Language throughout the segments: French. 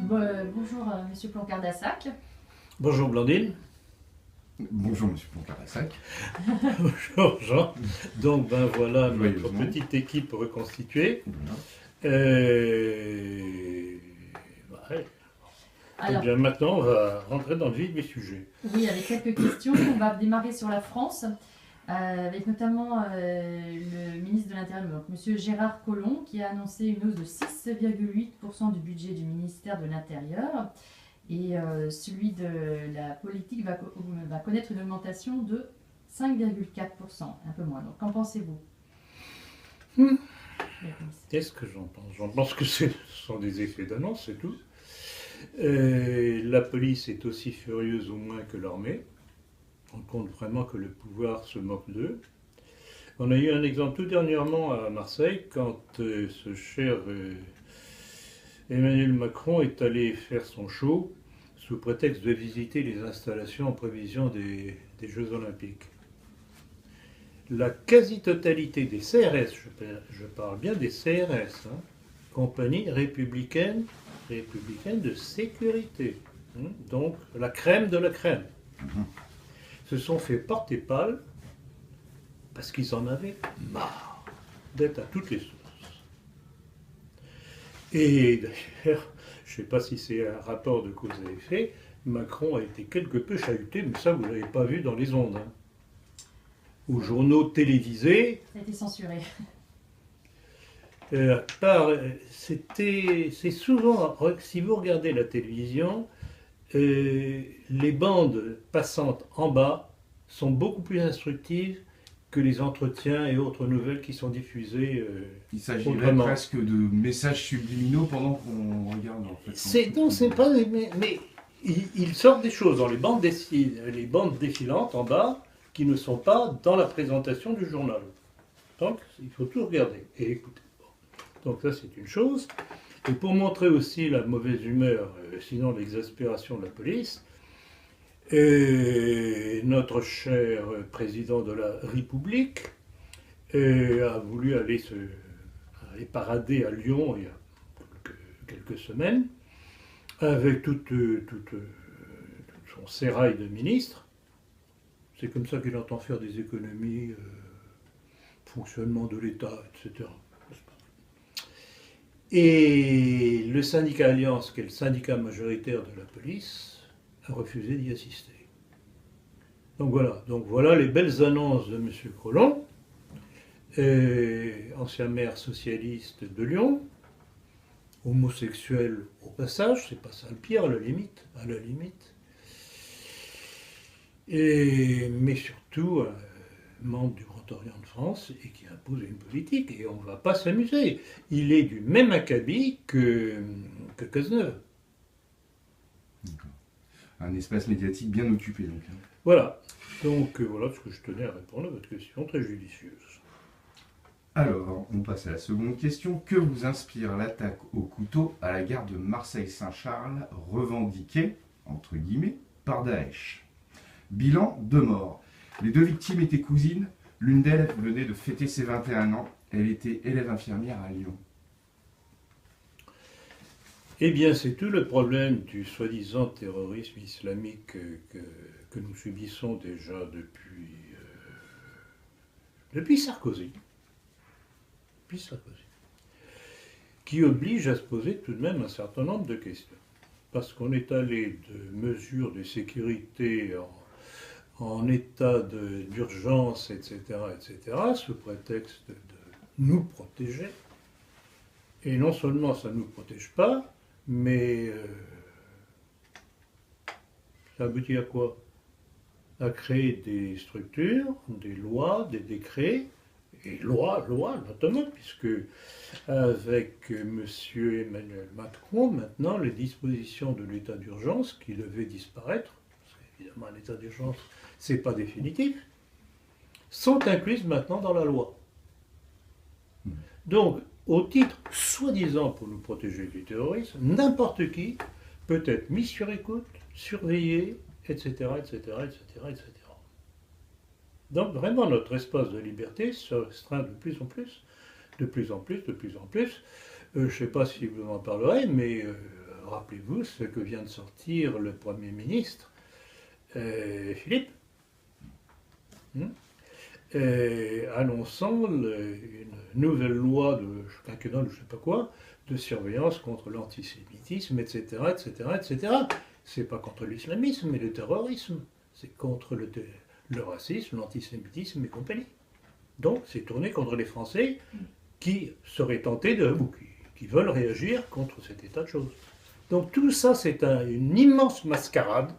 Bonjour, Monsieur Plancard-Dassac. Bonjour Blandine. Bonjour Monsieur Poncard-Lassac. Bonjour Jean. Donc voilà notre Joyeusement. petite équipe reconstituée. Voilà. Ouais. Eh Alors, bien maintenant on va rentrer dans le vif du sujet. oui, avec quelques questions. On va démarrer sur la France, avec notamment le ministre de l'Intérieur, donc Monsieur Gérard Collomb, qui a annoncé une hausse de 6,8% du budget du ministère de l'Intérieur. Et celui de la politique va connaître une augmentation de 5,4%, un peu moins. Donc qu'en pensez-vous? Qu'est-ce que j'en pense? J'en pense que ce sont des effets d'annonce, c'est tout. La police est aussi furieuse au moins que l'armée. On compte vraiment que le pouvoir se moque d'eux. On a eu un exemple tout dernièrement à Marseille quand ce cher Emmanuel Macron est allé faire son show sous prétexte de visiter les installations en prévision des Jeux Olympiques. La quasi-totalité des CRS, je parle bien des CRS, compagnie républicaine de sécurité, donc la crème de la crème, se sont fait porter pâle parce qu'ils en avaient marre d'être à toutes les sources. Et d'ailleurs, je ne sais pas si c'est un rapport de cause à effet, Macron a été quelque peu chahuté, mais ça vous ne l'avez pas vu dans les ondes. Aux journaux télévisés, Ça a été censuré. c'est souvent, si vous regardez la télévision, les bandes passantes en bas sont beaucoup plus instructives que les entretiens et autres nouvelles qui sont diffusées. Il s'agirait Autrement. presque de messages subliminaux pendant qu'on regarde en fait. Non, c'est pas. Mais ils sortent des choses dans les bandes défilantes en bas qui ne sont pas dans la présentation du journal. Donc, il faut tout regarder et écouter. Bon. Donc, ça, c'est une chose. Et pour montrer aussi la mauvaise humeur, sinon l'exaspération de la police, notre cher président de la République a voulu aller parader à Lyon il y a quelques semaines avec tout son sérail de ministres. C'est comme ça qu'il entend faire des économies, fonctionnement de l'État, etc. Et le syndicat Alliance, qui est le syndicat majoritaire de la police, a refusé d'y assister. Donc voilà les belles annonces de M. Collomb, ancien maire socialiste de Lyon, homosexuel au passage, c'est pas ça le pire à la limite. Mais surtout membre du Grand Orient de France et qui impose une politique. Et on ne va pas s'amuser. Il est du même acabit que Cazeneuve. Un espace médiatique bien occupé donc. Voilà. Donc voilà ce que je tenais à répondre à votre question très judicieuse. Alors, on passe à la seconde question. Que vous inspire l'attaque au couteau à la gare de Marseille-Saint-Charles, revendiquée, entre guillemets, par Daesh? Bilan, 2 morts. Les 2 victimes étaient cousines. L'une d'elles venait de fêter ses 21 ans. Elle était élève infirmière à Lyon. Eh bien, c'est tout le problème du soi-disant terrorisme islamique que nous subissons déjà depuis Sarkozy. Qui oblige à se poser tout de même un certain nombre de questions. Parce qu'on est allé de mesures de sécurité en état d'urgence, etc., sous prétexte de nous protéger. Et non seulement ça ne nous protège pas, mais ça aboutit à quoi? À créer des structures, des lois, des décrets, et loi notamment, puisque avec M. Emmanuel Macron, maintenant, les dispositions de l'état d'urgence qui devaient disparaître, parce qu'évidemment l'état d'urgence, c'est pas définitif, sont incluses maintenant dans la loi. Donc, au titre soi-disant pour nous protéger du terrorisme, n'importe qui peut être mis sur écoute, surveillé, etc. Donc vraiment notre espace de liberté se restreint de plus en plus. Je ne sais pas si vous en parlerez, mais rappelez-vous ce que vient de sortir le Premier ministre, Philippe, annonçant une nouvelle loi de quinquennale, je ne sais pas quoi, de surveillance contre l'antisémitisme, etc., etc., etc. C'est pas contre l'islamisme et le terrorisme, c'est contre le racisme, l'antisémitisme et compagnie. Donc c'est tourné contre les Français qui seraient tentés ou qui veulent réagir contre cet état de choses. Donc tout ça, c'est une immense mascarade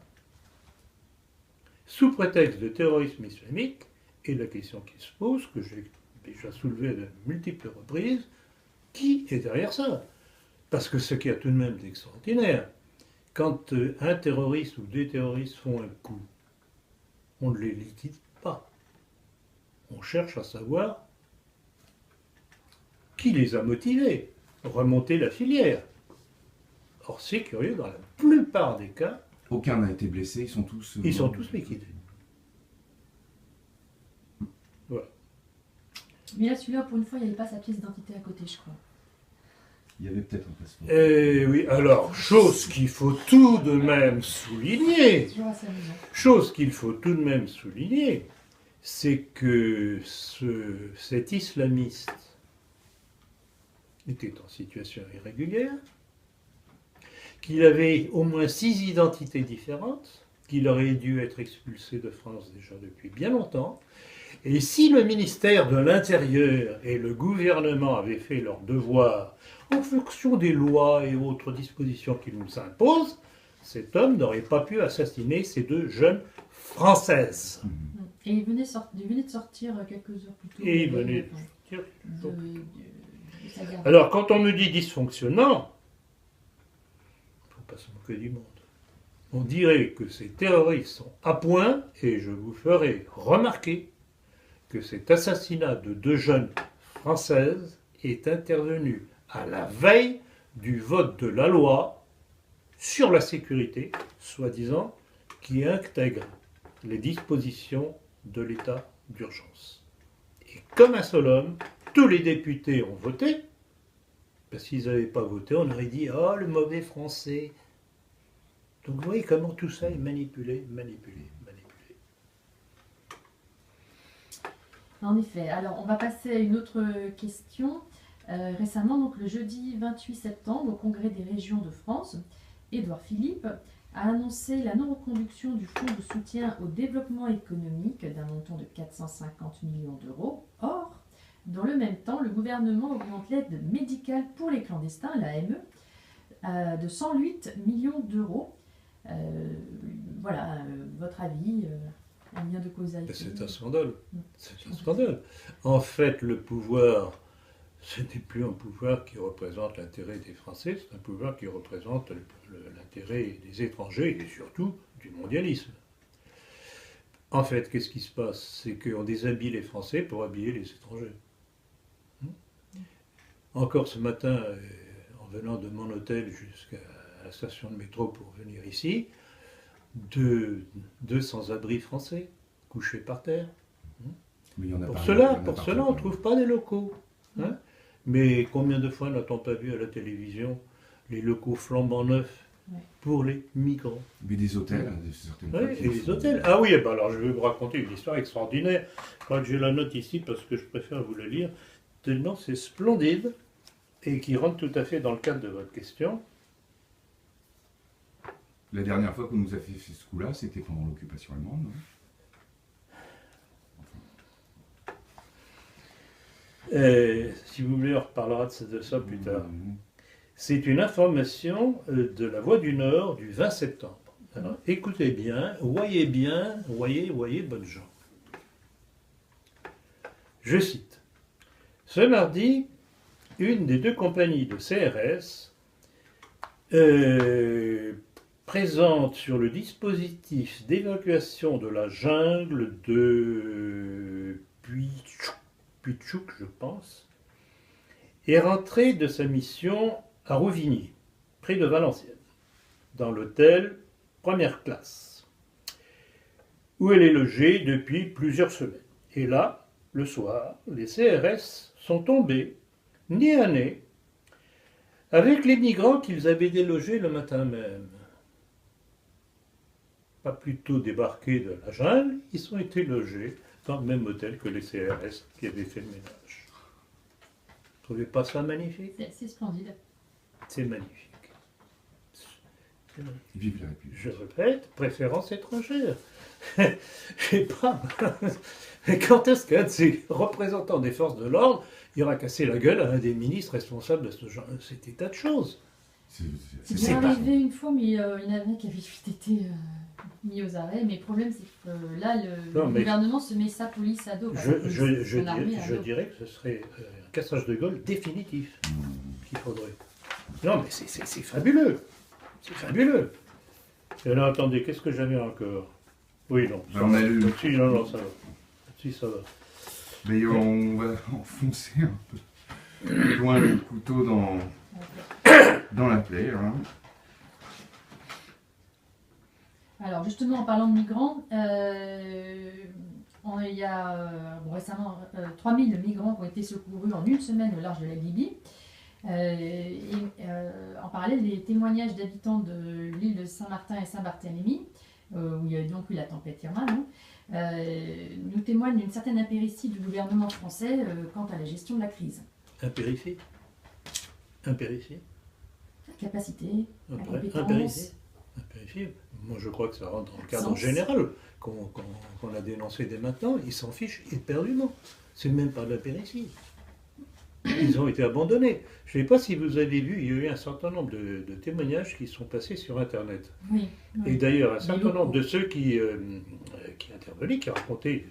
sous prétexte de terrorisme islamique. Et la question qui se pose, que j'ai déjà soulevée de multiples reprises, qui est derrière ça? Parce que ce qu'il y a tout de même d'extraordinaire, quand un terroriste ou des terroristes font un coup, on ne les liquide pas. On cherche à savoir qui les a motivés, remonter la filière. Or, c'est curieux, dans la plupart des cas, aucun n'a été blessé, ils sont tous liquidés. Voilà. Mais là, celui-là, pour une fois, il n'y avait pas sa pièce d'identité à côté, je crois. Il y avait peut-être un passeport. Oui, alors, chose qu'il faut tout de même souligner, c'est que cet islamiste était en situation irrégulière, qu'il avait au moins 6 identités différentes, qu'il aurait dû être expulsé de France déjà depuis bien longtemps. Et si le ministère de l'Intérieur et le gouvernement avaient fait leur devoir en fonction des lois et autres dispositions qu'ils nous imposent, cet homme n'aurait pas pu assassiner ces 2 jeunes Françaises. Et il venait de sortir quelques heures plus tôt. Et il venait de sortir. Alors, quand on me dit dysfonctionnant, il ne faut pas se moquer du monde. On dirait que ces terroristes sont à point, et je vous ferai remarquer que cet assassinat de 2 jeunes Françaises est intervenu à la veille du vote de la loi sur la sécurité, soi-disant, qui intègre les dispositions de l'état d'urgence. Et comme un seul homme, tous les députés ont voté, parce qu'ils n'avaient pas voté, on aurait dit « Oh, le mauvais français !» Donc vous voyez comment tout ça est manipulé. En effet. Alors, on va passer à une autre question. Récemment, donc le jeudi 28 septembre, au Congrès des régions de France, Édouard Philippe a annoncé la non-reconduction du fonds de soutien au développement économique d'un montant de 450 millions d'euros. Or, dans le même temps, le gouvernement augmente l'aide médicale pour les clandestins, l'AME, de 108 millions d'euros. Voilà, votre avis, un lien de causalité. C'est un scandale. C'est un scandale. En fait, le pouvoir, ce n'est plus un pouvoir qui représente l'intérêt des Français, c'est un pouvoir qui représente l'intérêt des étrangers et surtout du mondialisme. En fait, qu'est-ce qui se passe? C'est qu'on déshabille les Français pour habiller les étrangers. Encore ce matin, en venant de mon hôtel jusqu'à la station de métro pour venir ici, 2 sans-abri français couchés par terre. Pour cela, on ne trouve pas des locaux. Mais combien de fois n'a-t-on pas vu à la télévision les locaux flambant neufs pour les migrants? Mais des hôtels, et des hôtels. Ah oui, alors je vais vous raconter une histoire extraordinaire. Je crois que j'ai la note ici parce que je préfère vous la lire, tellement c'est splendide et qui rentre tout à fait dans le cadre de votre question. La dernière fois qu'on nous a fait ce coup-là, c'était pendant l'occupation allemande, non? Si vous voulez, on reparlera de ça plus tard. C'est une information de La Voix du Nord du 20 septembre. Alors, écoutez bien, voyez, bonnes gens. Je cite. Ce mardi, une des 2 compagnies de CRS présente sur le dispositif d'évacuation de la jungle de Puichouk, je pense, est rentrée de sa mission à Rouvigny, près de Valenciennes, dans l'hôtel première classe, où elle est logée depuis plusieurs semaines. Et là, le soir, les CRS sont tombés, nez à nez, avec les migrants qu'ils avaient délogés le matin même. Pas plus tôt débarqués de la jungle, ils ont été logés dans le même hôtel que les CRS qui avaient fait le ménage. Vous trouvez pas ça magnifique? C'est splendide. C'est magnifique. Vive la République. Je répète, préférence étrangère. Je sais pas. Quand est-ce qu'un de ces représentants des forces de l'ordre ira casser la gueule à un des ministres responsables de cet état de choses? C'est C'est bien pas- arrivé une fois, mais il y en avait un qui avait vite été mis aux arrêts. Mais le problème, c'est que là, le Non, mais- gouvernement se met sa police à dos. enfin, son armée à Je dos. dirais que ce serait un cassage de gueule définitif qu'il faudrait. Non, mais c'est fabuleux. C'est fabuleux. Et alors, attendez, qu'est-ce que j'avais encore? Oui, non. Ben, on a lu. Si, non, ça va. Si, ça va. Mais on va enfoncer un peu plus loin le couteau dans la plaie. Hein. Alors justement, en parlant de migrants, il y a récemment 3000 migrants qui ont été secourus en une semaine au large de la Libye. En parallèle, les témoignages d'habitants de l'île de Saint-Martin et Saint-Barthélemy, où il y a donc eu la tempête Irma, nous témoignent d'une certaine impéritie du gouvernement français quant à la gestion de la crise. Impéritie. Impéritie. La capacité, la Impéritie. compétence. Impéritie. Moi, je crois que ça rentre dans le cadre Sens. général qu'on a dénoncé dès maintenant. Ils s'en fichent éperdument. C'est même pas de l'impéritie. Ils ont été abandonnés. Je ne sais pas si vous avez vu, il y a eu un certain nombre de témoignages qui sont passés sur Internet. Oui, Et oui. d'ailleurs, un Des certain locaux. nombre de ceux qui intervenaient, qui racontaient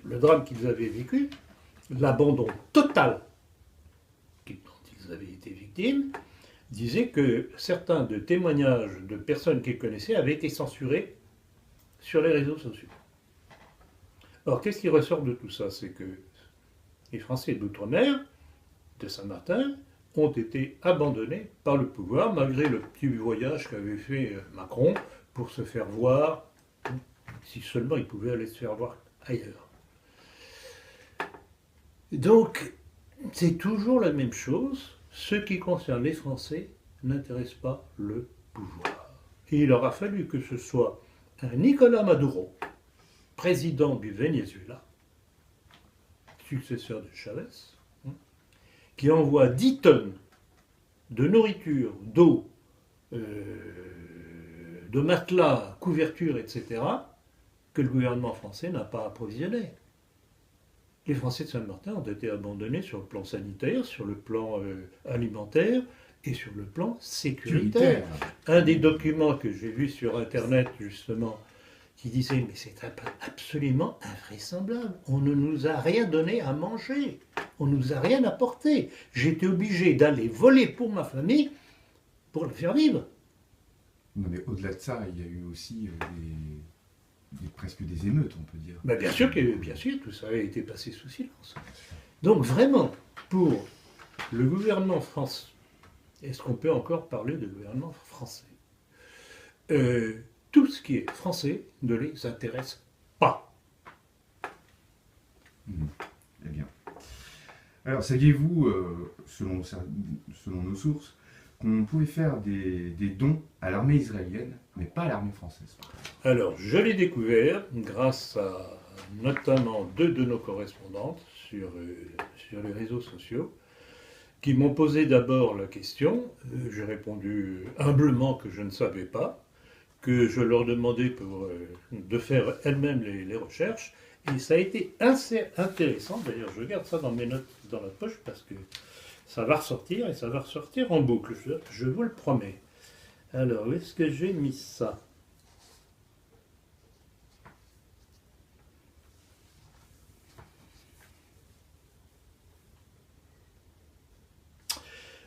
le drame qu'ils avaient vécu, l'abandon total dont ils avaient été victimes, disaient que certains de témoignages de personnes qu'ils connaissaient avaient été censurés sur les réseaux sociaux. Alors, qu'est-ce qui ressort de tout ça? C'est que les Français d'outre-mer, de Saint-Martin, ont été abandonnés par le pouvoir, malgré le petit voyage qu'avait fait Macron pour se faire voir, si seulement il pouvait aller se faire voir ailleurs. Donc, c'est toujours la même chose. Ce qui concerne les Français n'intéresse pas le pouvoir. Et il aura fallu que ce soit un Nicolás Maduro, président du Venezuela, successeur de Chavez, qui envoie 10 tonnes de nourriture, d'eau, de matelas, couvertures, etc., que le gouvernement français n'a pas approvisionné. Les Français de Saint-Martin ont été abandonnés sur le plan sanitaire, sur le plan alimentaire et sur le plan sécuritaire. Un des documents que j'ai vu sur Internet, justement, qui disait « Mais c'est absolument invraisemblable. On ne nous a rien donné à manger. On ne nous a rien apporté. J'étais obligé d'aller voler pour ma famille pour la faire vivre. » Non, mais au-delà de ça, il y a eu aussi presque des émeutes, on peut dire. Ben bien sûr, tout ça a été passé sous silence. Donc vraiment, pour le gouvernement français, est-ce qu'on peut encore parler de gouvernement français? Tout ce qui est français ne les intéresse pas. Eh bien. Alors, saviez-vous, selon nos sources, qu'on pouvait faire des dons à l'armée israélienne, mais pas à l'armée française? Alors, je l'ai découvert grâce à notamment 2 de nos correspondantes sur les réseaux sociaux, qui m'ont posé d'abord la question. J'ai répondu humblement que je ne savais pas, que je leur demandais de faire elles-mêmes les recherches. Et ça a été assez intéressant. D'ailleurs, je garde ça dans mes notes dans la poche parce que ça va ressortir et ça va ressortir en boucle. Je vous le promets. Alors, où est-ce que j'ai mis ça?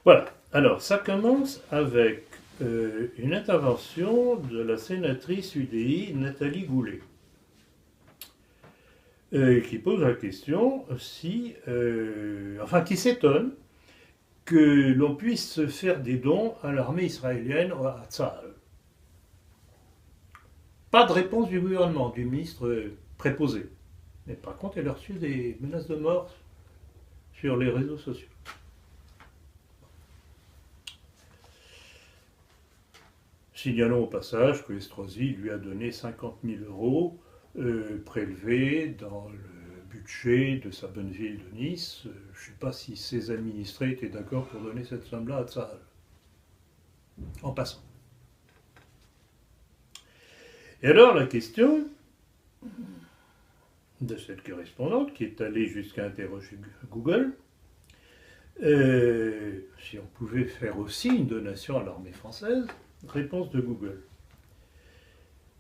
Voilà. Alors, ça commence avec une intervention de la sénatrice UDI Nathalie Goulet, qui pose la question si, qui s'étonne que l'on puisse faire des dons à l'armée israélienne, à Tsahal. Pas de réponse du gouvernement, du ministre préposé. Mais par contre, elle a reçu des menaces de mort sur les réseaux sociaux. Signalons au passage que Estrosi lui a donné 50 000 euros prélevés dans le budget de sa bonne ville de Nice. Je ne sais pas si ses administrés étaient d'accord pour donner cette somme-là à Tsahal. En passant. Et alors la question de cette correspondante qui est allée jusqu'à interroger Google, si on pouvait faire aussi une donation à l'armée française, réponse de Google.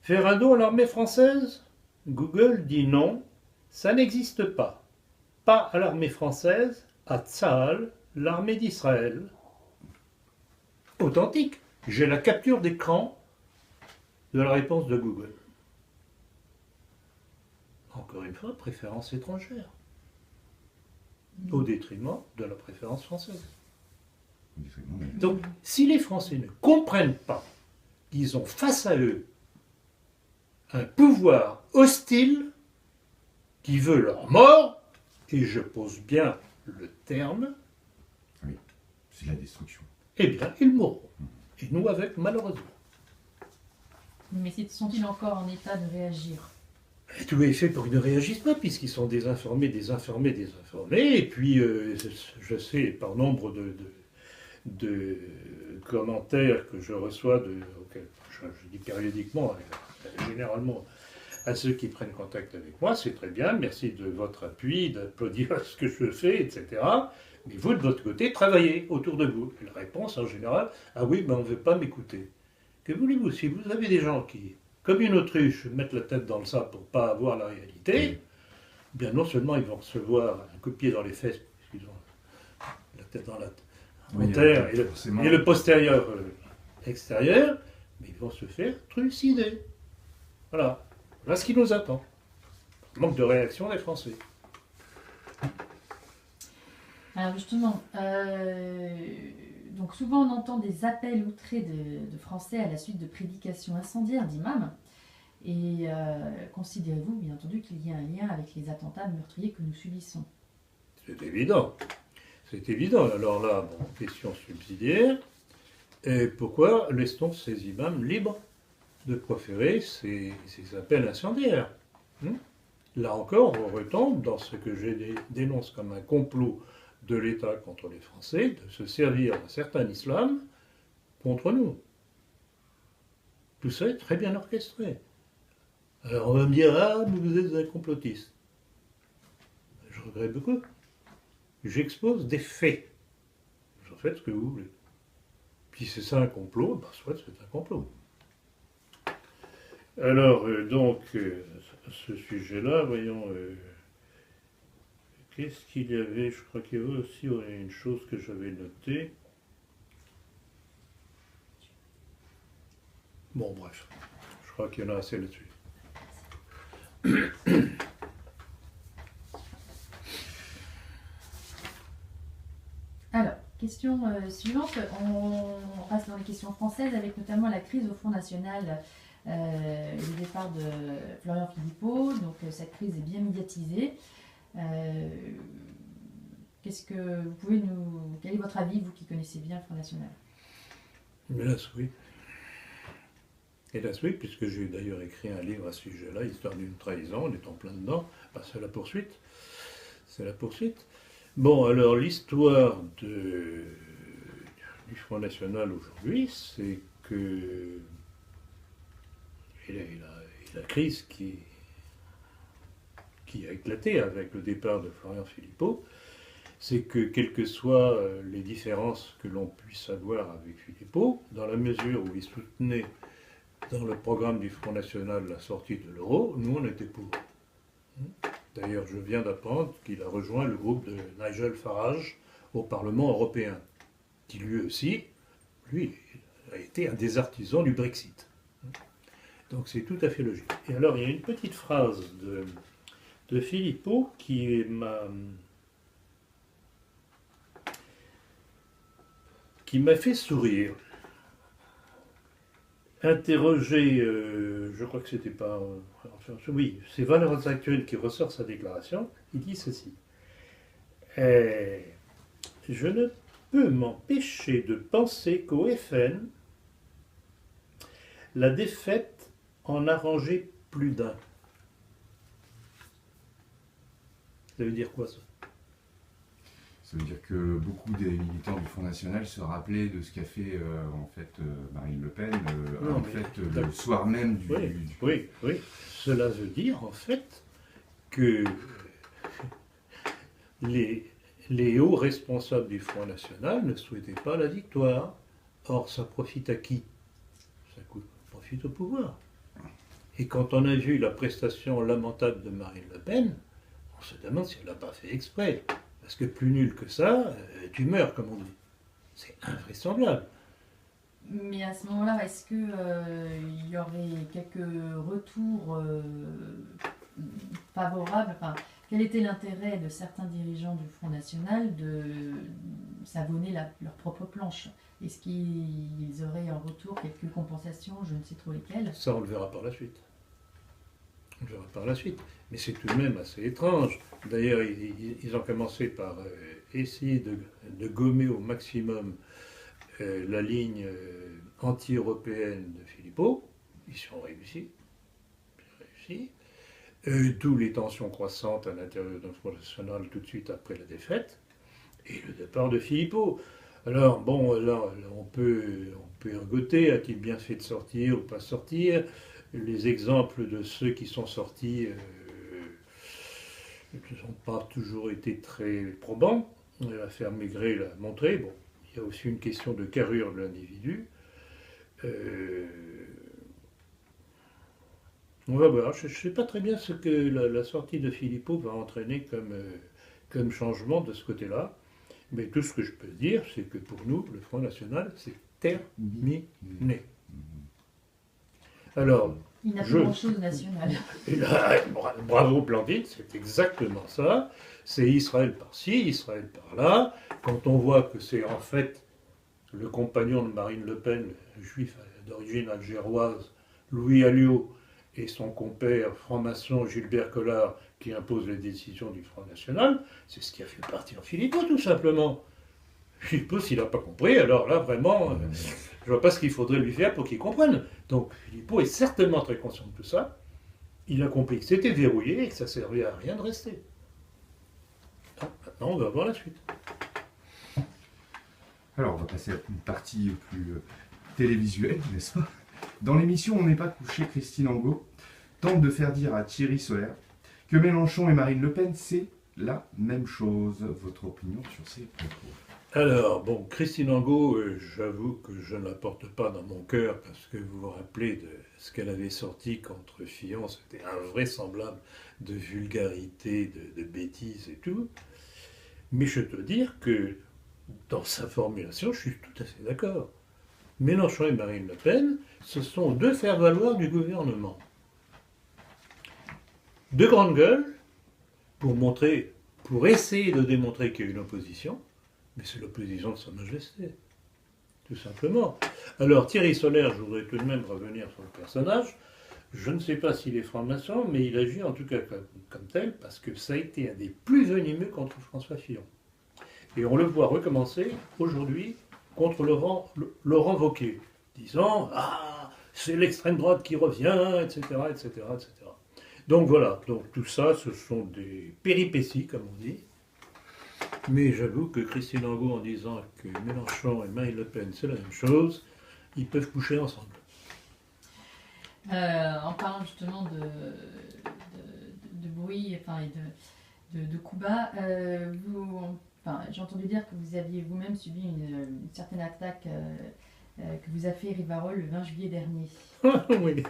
Faire un don à l'armée française? Google dit non, ça n'existe pas. Pas à l'armée française, à Tsahal, l'armée d'Israël. Authentique. J'ai la capture d'écran de la réponse de Google. Encore une fois, préférence étrangère. Au détriment de la préférence française. Donc, si les Français ne comprennent pas qu'ils ont face à eux un pouvoir hostile qui veut leur mort, et je pose bien le terme, Oui, c'est la destruction. eh bien, ils mourront. Et nous avec, malheureusement. Mais sont-ils encore en état de réagir? Et tout est fait pour qu'ils ne réagissent pas, puisqu'ils sont désinformés. Et puis, je sais, par nombre de commentaires que je reçois, auxquels je dis périodiquement, généralement, à ceux qui prennent contact avec moi, c'est très bien, merci de votre appui, d'applaudir ce que je fais, etc. Mais vous, de votre côté, travaillez autour de vous. Et la réponse, en général, ah oui, ben on ne veut pas m'écouter. Que voulez-vous? Si vous avez des gens qui, comme une autruche, mettent la tête dans le sable pour ne pas avoir la réalité, eh bien non seulement ils vont recevoir un coup de pied dans les fesses, puisqu'ils ont la tête dans la terre et le postérieur extérieur, mais ils vont se faire trucider. Voilà. Voilà ce qui nous attend. Manque de réaction des Français. Alors justement, donc souvent on entend des appels outrés de Français à la suite de prédications incendiaires d'imams. Et considérez-vous, bien entendu, qu'il y a un lien avec les attentats meurtriers que nous subissons? C'est évident. C'est évident. Alors là, bon, question subsidiaire. Et pourquoi laisse-t-on ces imams libres de proférer ces appels incendiaires? Là encore, on retombe dans ce que je dénonce comme un complot de l'État contre les Français, de se servir d'un certain islam contre nous. Tout ça est très bien orchestré. Alors on va me dire, ah, mais vous êtes un complotiste. Je regrette beaucoup. J'expose des faits. Vous en faites ce que vous voulez. Puis c'est ça un complot, ben soit c'est un complot. Alors, ce sujet-là, voyons, qu'est-ce qu'il y avait? Je crois qu'il y avait aussi une chose que j'avais notée. Bon, bref, je crois qu'il y en a assez là-dessus. Alors, question suivante. On passe dans les questions françaises avec notamment la crise au Front National. Le départ de Florian Philippot, donc cette crise est bien médiatisée. Qu'est-ce que vous pouvez nous... Quel est votre avis, vous qui connaissez bien le Front National? Hélas, oui. Hélas, oui, puisque j'ai d'ailleurs écrit un livre à ce sujet-là, Histoire d'une trahison, on est en plein dedans. Ben, c'est la poursuite. C'est la poursuite. Bon, alors l'histoire du Front National aujourd'hui, c'est que et la crise qui a éclaté avec le départ de Florian Philippot, c'est que quelles que soient les différences que l'on puisse avoir avec Philippot, dans la mesure où il soutenait dans le programme du Front National la sortie de l'euro, nous on était pour. D'ailleurs, je viens d'apprendre qu'il a rejoint le groupe de Nigel Farage au Parlement européen, qui lui aussi, a été un des artisans du Brexit. Donc c'est tout à fait logique. Et alors il y a une petite phrase de Philippot qui m'a fait sourire. Interrogé, je crois que c'était pas... oui, c'est Valeurs Actuelles qui ressort sa déclaration, il dit ceci. Je ne peux m'empêcher de penser qu'au FN, La défaite en a rangé plus d'un. Ça veut dire quoi ça? Ça veut dire que beaucoup des militants du Front National se rappelaient de ce qu'a fait Marine Le Pen Non, mais le soir même du... Oui. Cela veut dire en fait que les hauts responsables du Front National ne souhaitaient pas la victoire. Or, ça profite à qui? Ça profite au pouvoir. Et quand on a vu la prestation lamentable de Marine Le Pen, on se demande si elle n'a pas fait exprès. Parce que plus nul que ça, tu meurs, comme on dit. C'est invraisemblable. Mais à ce moment-là, est-ce que il y aurait quelques retours favorables? Enfin, quel était l'intérêt de certains dirigeants du Front National de savonner leur propre planche? Est-ce qu'ils auraient en retour quelques compensations, je ne sais trop lesquelles? Ça, on le verra par la suite. On le verra par la suite. Mais c'est tout de même assez étrange. D'ailleurs, ils ont commencé par essayer de gommer au maximum la ligne anti-européenne de Philippot. Ils y ont réussi. D'où les tensions croissantes à l'intérieur du Front National tout de suite après la défaite. Et le départ de Philippot. Alors, bon, là, on peut ergoter, a-t-il bien fait de sortir ou pas sortir? Les exemples de ceux qui sont sortis n'ont pas toujours été très probants. L'affaire Maigret l'a montré. Bon, il y a aussi une question de carrure de l'individu. On va voir. Je ne sais pas très bien ce que la sortie de Philippot va entraîner comme changement de ce côté-là. Mais tout ce que je peux dire, c'est que pour nous, le Front National, c'est terminé. Alors, il n'a plus grand-chose national. Et là, bravo Blandine, c'est exactement ça. C'est Israël par-ci, Israël par-là. Quand on voit que c'est en fait le compagnon de Marine Le Pen, juif d'origine algéroise, Louis Alliot, et son compère franc-maçon Gilbert Collard qui impose les décisions du Front National, c'est ce qui a fait partir Philippot, tout simplement. Philippot, s'il n'a pas compris, alors là, vraiment, je vois pas ce qu'il faudrait lui faire pour qu'il comprenne. Donc, Philippot est certainement très conscient de tout ça. Il a compris que c'était verrouillé et que ça servait à rien de rester. Donc, maintenant, on va voir la suite. Alors, on va passer à une partie plus télévisuelle, n'est-ce pas? Dans l'émission On n'est pas couché, Christine Angot tente de faire dire à Thierry Solaire que Mélenchon et Marine Le Pen, c'est la même chose. Votre opinion sur ces propos? Alors, bon, Christine Angot, j'avoue que je ne la porte pas dans mon cœur parce que vous vous rappelez de ce qu'elle avait sorti contre Fillon, c'était invraisemblable de vulgarité, de bêtises et tout. Mais je dois dire que dans sa formulation, je suis tout à fait d'accord. Mélenchon et Marine Le Pen, ce sont deux faire-valoir du gouvernement. Deux grandes gueules pour essayer de démontrer qu'il y a une opposition, mais c'est l'opposition de Sa Majesté, tout simplement. Alors Thierry Solaire, je voudrais tout de même revenir sur le personnage. Je ne sais pas s'il est franc-maçon, mais il agit en tout cas comme tel, parce que ça a été un des plus venimeux contre François Fillon. Et on le voit recommencer aujourd'hui contre Laurent Wauquiez, disant « Ah, c'est l'extrême droite qui revient, etc., etc., etc. » Donc voilà, donc tout ça, ce sont des péripéties, comme on dit. Mais j'avoue que Christine Angot, en disant que Mélenchon et Marine Le Pen, c'est la même chose, ils peuvent coucher ensemble. En parlant justement de bruit, enfin, et de coups bas, j'ai entendu dire que vous aviez vous-même subi une certaine attaque que vous a fait Rivarol le 20 juillet dernier. Oui,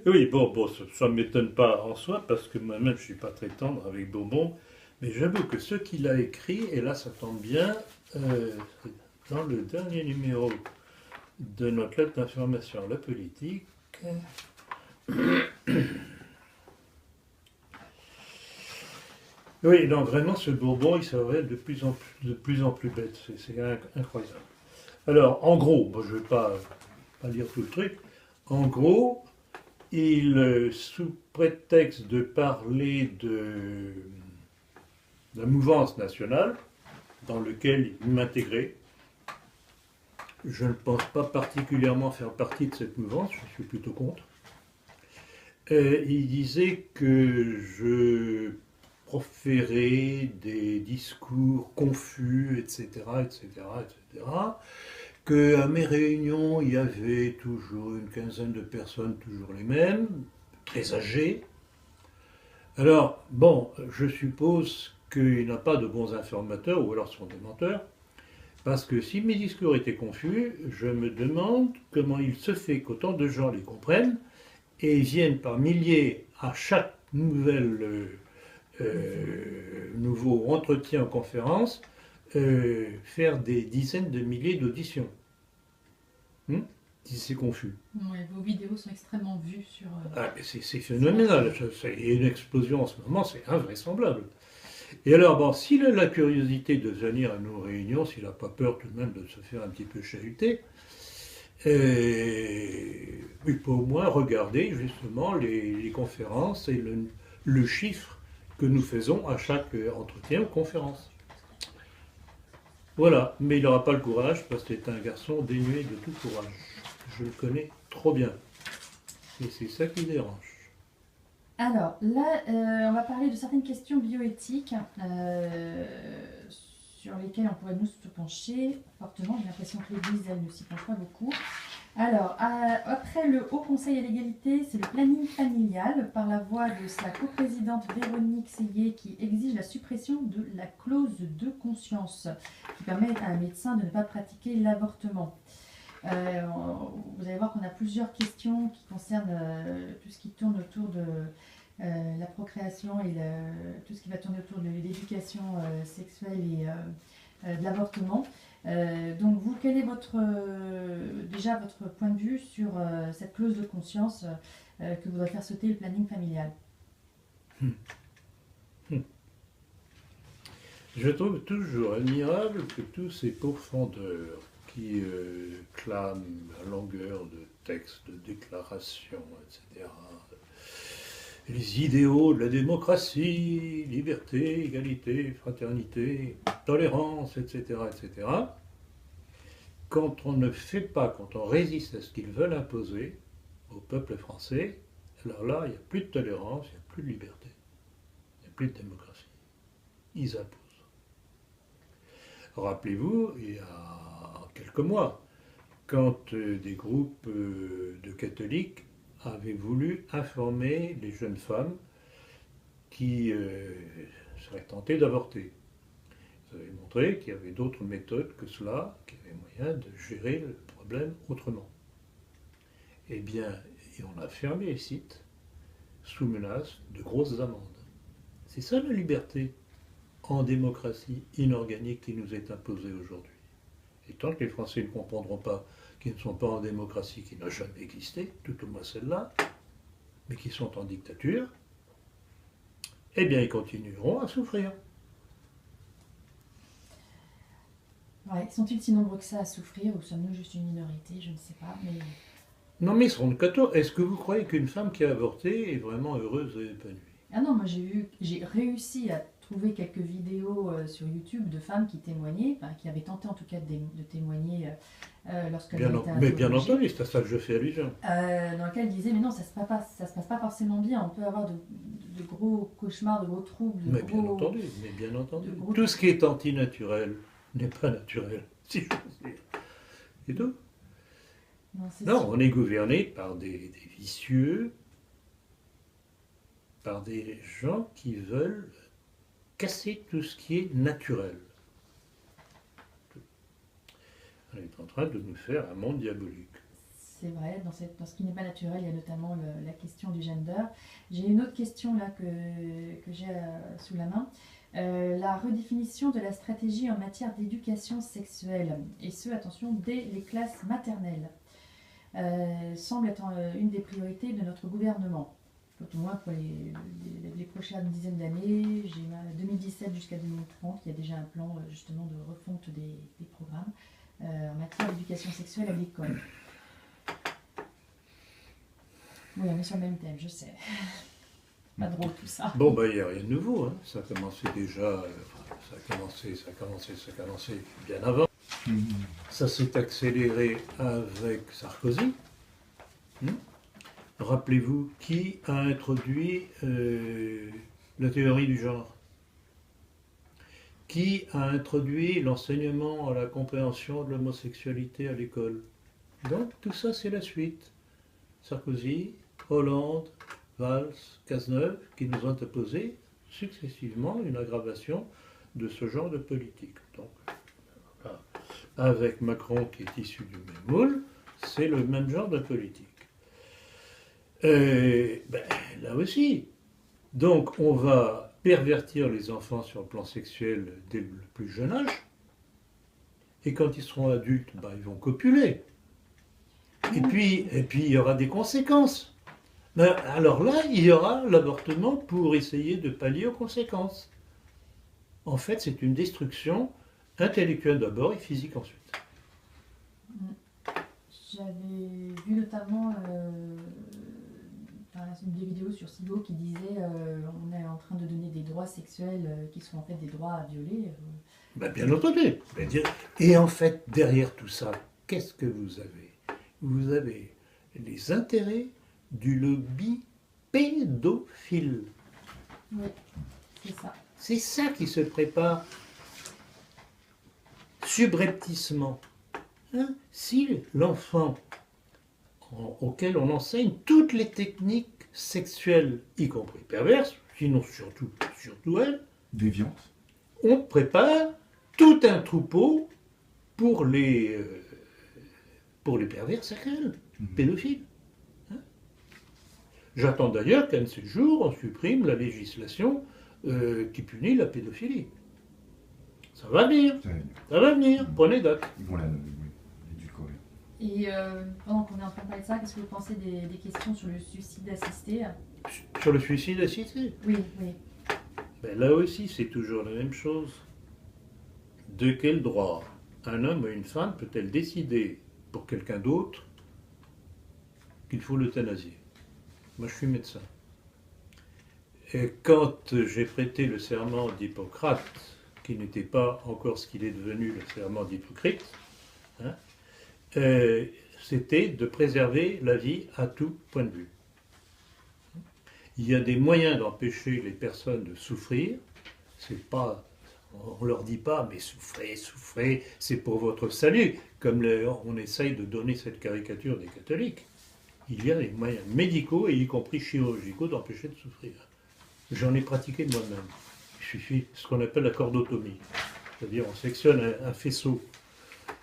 oui, bon, ça ne m'étonne pas en soi, parce que moi-même, je ne suis pas très tendre avec Bourbon, mais j'avoue que ce qu'il a écrit, et là ça tombe bien, dans le dernier numéro de notre lettre d'information La Politique, oui, non, vraiment, ce Bourbon, il se révèle de plus en plus bête, c'est incroyable. Alors, en gros, bon, je ne vais pas lire tout le truc, en gros, sous prétexte de parler de la mouvance nationale, dans lequel il m'intégrait, Je ne pense pas particulièrement faire partie de cette mouvance, je suis plutôt contre. Il disait que je proférais des discours confus, etc., etc., etc., qu'à mes réunions, il y avait toujours une quinzaine de personnes, toujours les mêmes, très âgées. Alors, bon, je suppose qu'il n'a pas de bons informateurs, ou alors ce sont des menteurs, parce que si mes discours étaient confus, je me demande comment il se fait qu'autant de gens les comprennent et viennent par milliers à chaque nouveau entretien en conférence faire des dizaines de milliers d'auditions. Si c'est confus. Ouais, vos vidéos sont extrêmement vues sur... Ah, c'est phénoménal. Il y a une explosion en ce moment, c'est invraisemblable. Et alors, bon, s'il a la curiosité de venir à nos réunions, s'il n'a pas peur tout de même de se faire un petit peu chahuter, il peut au moins regarder justement les conférences et le chiffre que nous faisons à chaque entretien ou conférence. Voilà, mais il n'aura pas le courage parce que c'est un garçon dénué de tout courage. Je le connais trop bien. Et c'est ça qui dérange. Alors, là, on va parler de certaines questions bioéthiques sur lesquelles on pourrait nous se pencher fortement. J'ai l'impression que l'Église, elle, ne s'y penche pas beaucoup. Alors, après le Haut Conseil à l'égalité, c'est le planning familial, par la voix de sa coprésidente Véronique Seyé, qui exige la suppression de la clause de conscience, qui permet à un médecin de ne pas pratiquer l'avortement. Vous allez voir qu'on a plusieurs questions qui concernent tout ce qui tourne autour de la procréation et tout ce qui va tourner autour de l'éducation sexuelle et de l'avortement. Donc vous, quel est déjà votre point de vue sur cette clause de conscience que voudrait faire sauter le planning familial? Je trouve toujours admirable que tous ces pourfendeurs qui clament à longueur de textes, de déclarations, etc., les idéaux de la démocratie, liberté, égalité, fraternité, tolérance, etc., etc., quand on ne fait pas, quand on résiste à ce qu'ils veulent imposer au peuple français, alors là, il n'y a plus de tolérance, il n'y a plus de liberté, il n'y a plus de démocratie. Ils imposent. Rappelez-vous, il y a quelques mois, quand des groupes de catholiques avaient voulu informer les jeunes femmes qui seraient tentées d'avorter. Ils avaient montré qu'il y avait d'autres méthodes que cela, qu'il y avait moyen de gérer le problème autrement. Eh bien, et on a fermé les sites sous menace de grosses amendes. C'est ça la liberté en démocratie inorganique qui nous est imposée aujourd'hui. Et tant que les Français ne comprendront pas qu'ils ne sont pas en démocratie, qui n'a jamais existé, tout au moins celle-là, mais qui sont en dictature, eh bien ils continueront à souffrir. Ouais, sont-ils si nombreux que ça à souffrir, ou sommes-nous juste une minorité? Je ne sais pas, mais... Non mais ils seront de 14. Est-ce que vous croyez qu'une femme qui a avorté est vraiment heureuse et épanouie? Ah non, moi j'ai réussi à trouver quelques vidéos sur YouTube de femmes qui témoignaient, enfin, qui avaient tenté en tout cas de témoigner lorsqu'elles avaient été Mais bien interrogées. entendu, c'est à ça que je fais allusion. Dans lequel elle disait mais non, ça se passe pas forcément bien, on peut avoir de gros cauchemars, de gros troubles, Mais bien entendu. de gros- Tout ce qui est antinaturel n'est pas naturel, si j'ose dire. C'est tout. c'est Non, sûr. on est gouverné par des vicieux, par des gens qui veulent casser tout ce qui est naturel. On est en train de nous faire un monde diabolique. C'est vrai, dans ce qui n'est pas naturel, il y a notamment la question du gender. J'ai une autre question là que j'ai sous la main. La redéfinition de la stratégie en matière d'éducation sexuelle, et ce, attention, dès les classes maternelles, semble être une des priorités de notre gouvernement. Tout au moins pour les prochaines dizaines d'années, 2017 jusqu'à 2030, il y a déjà un plan justement de refonte des programmes en matière d'éducation sexuelle à l'école. Oui, on est sur le même thème, je sais. Pas drôle tout ça. Bon, il n'y a rien de nouveau. Hein. Ça a commencé déjà. Ça a commencé bien avant. Ça s'est accéléré avec Sarkozy. Hmm. Rappelez-vous, qui a introduit la théorie du genre? Qui a introduit l'enseignement à la compréhension de l'homosexualité à l'école? Donc tout ça, c'est la suite. Sarkozy, Hollande, Valls, Cazeneuve, qui nous ont imposé successivement une aggravation de ce genre de politique. Donc, voilà. Avec Macron, qui est issu du même moule, c'est le même genre de politique. Là aussi. Donc, on va pervertir les enfants sur le plan sexuel dès le plus jeune âge. Et quand ils seront adultes, ils vont copuler. Et puis, il y aura des conséquences. Alors là, il y aura l'avortement pour essayer de pallier aux conséquences. En fait, c'est une destruction intellectuelle d'abord et physique ensuite. J'avais vu notamment des vidéos sur Sigo qui disait on est en train de donner des droits sexuels qui sont en fait des droits à violer. Bien entendu. Et en fait, derrière tout ça, qu'est-ce que vous avez? Vous avez les intérêts du lobby pédophile. Oui, c'est ça. C'est ça qui se prépare subrepticement. Si l'enfant auquel on enseigne toutes les techniques sexuelles, y compris perverses, sinon surtout elles, déviantes, on prépare tout un troupeau pour les pervers sexuels, pédophiles. J'attends d'ailleurs qu'un de ces jours, on supprime la législation qui punit la pédophilie. Ça va venir. Ça va venir. Prenez date. Ils vont l'édulcorer. Et pendant qu'on est en train de parler de ça, qu'est-ce que vous pensez des questions sur le suicide assisté? Sur le suicide assisté? Oui. Là aussi, c'est toujours la même chose. De quel droit un homme ou une femme peut-elle décider pour quelqu'un d'autre qu'il faut l'euthanasier? Moi, je suis médecin. Et quand j'ai prêté le serment d'Hippocrate, qui n'était pas encore ce qu'il est devenu le serment d'Hippocrate, c'était de préserver la vie à tout point de vue. Il y a des moyens d'empêcher les personnes de souffrir. C'est pas, on leur dit pas, mais souffrez, c'est pour votre salut, comme on essaye de donner cette caricature des catholiques. Il y a des moyens médicaux, et y compris chirurgicaux, d'empêcher de souffrir. J'en ai pratiqué moi-même. Il suffit ce qu'on appelle la cordotomie. C'est-à-dire on sectionne un faisceau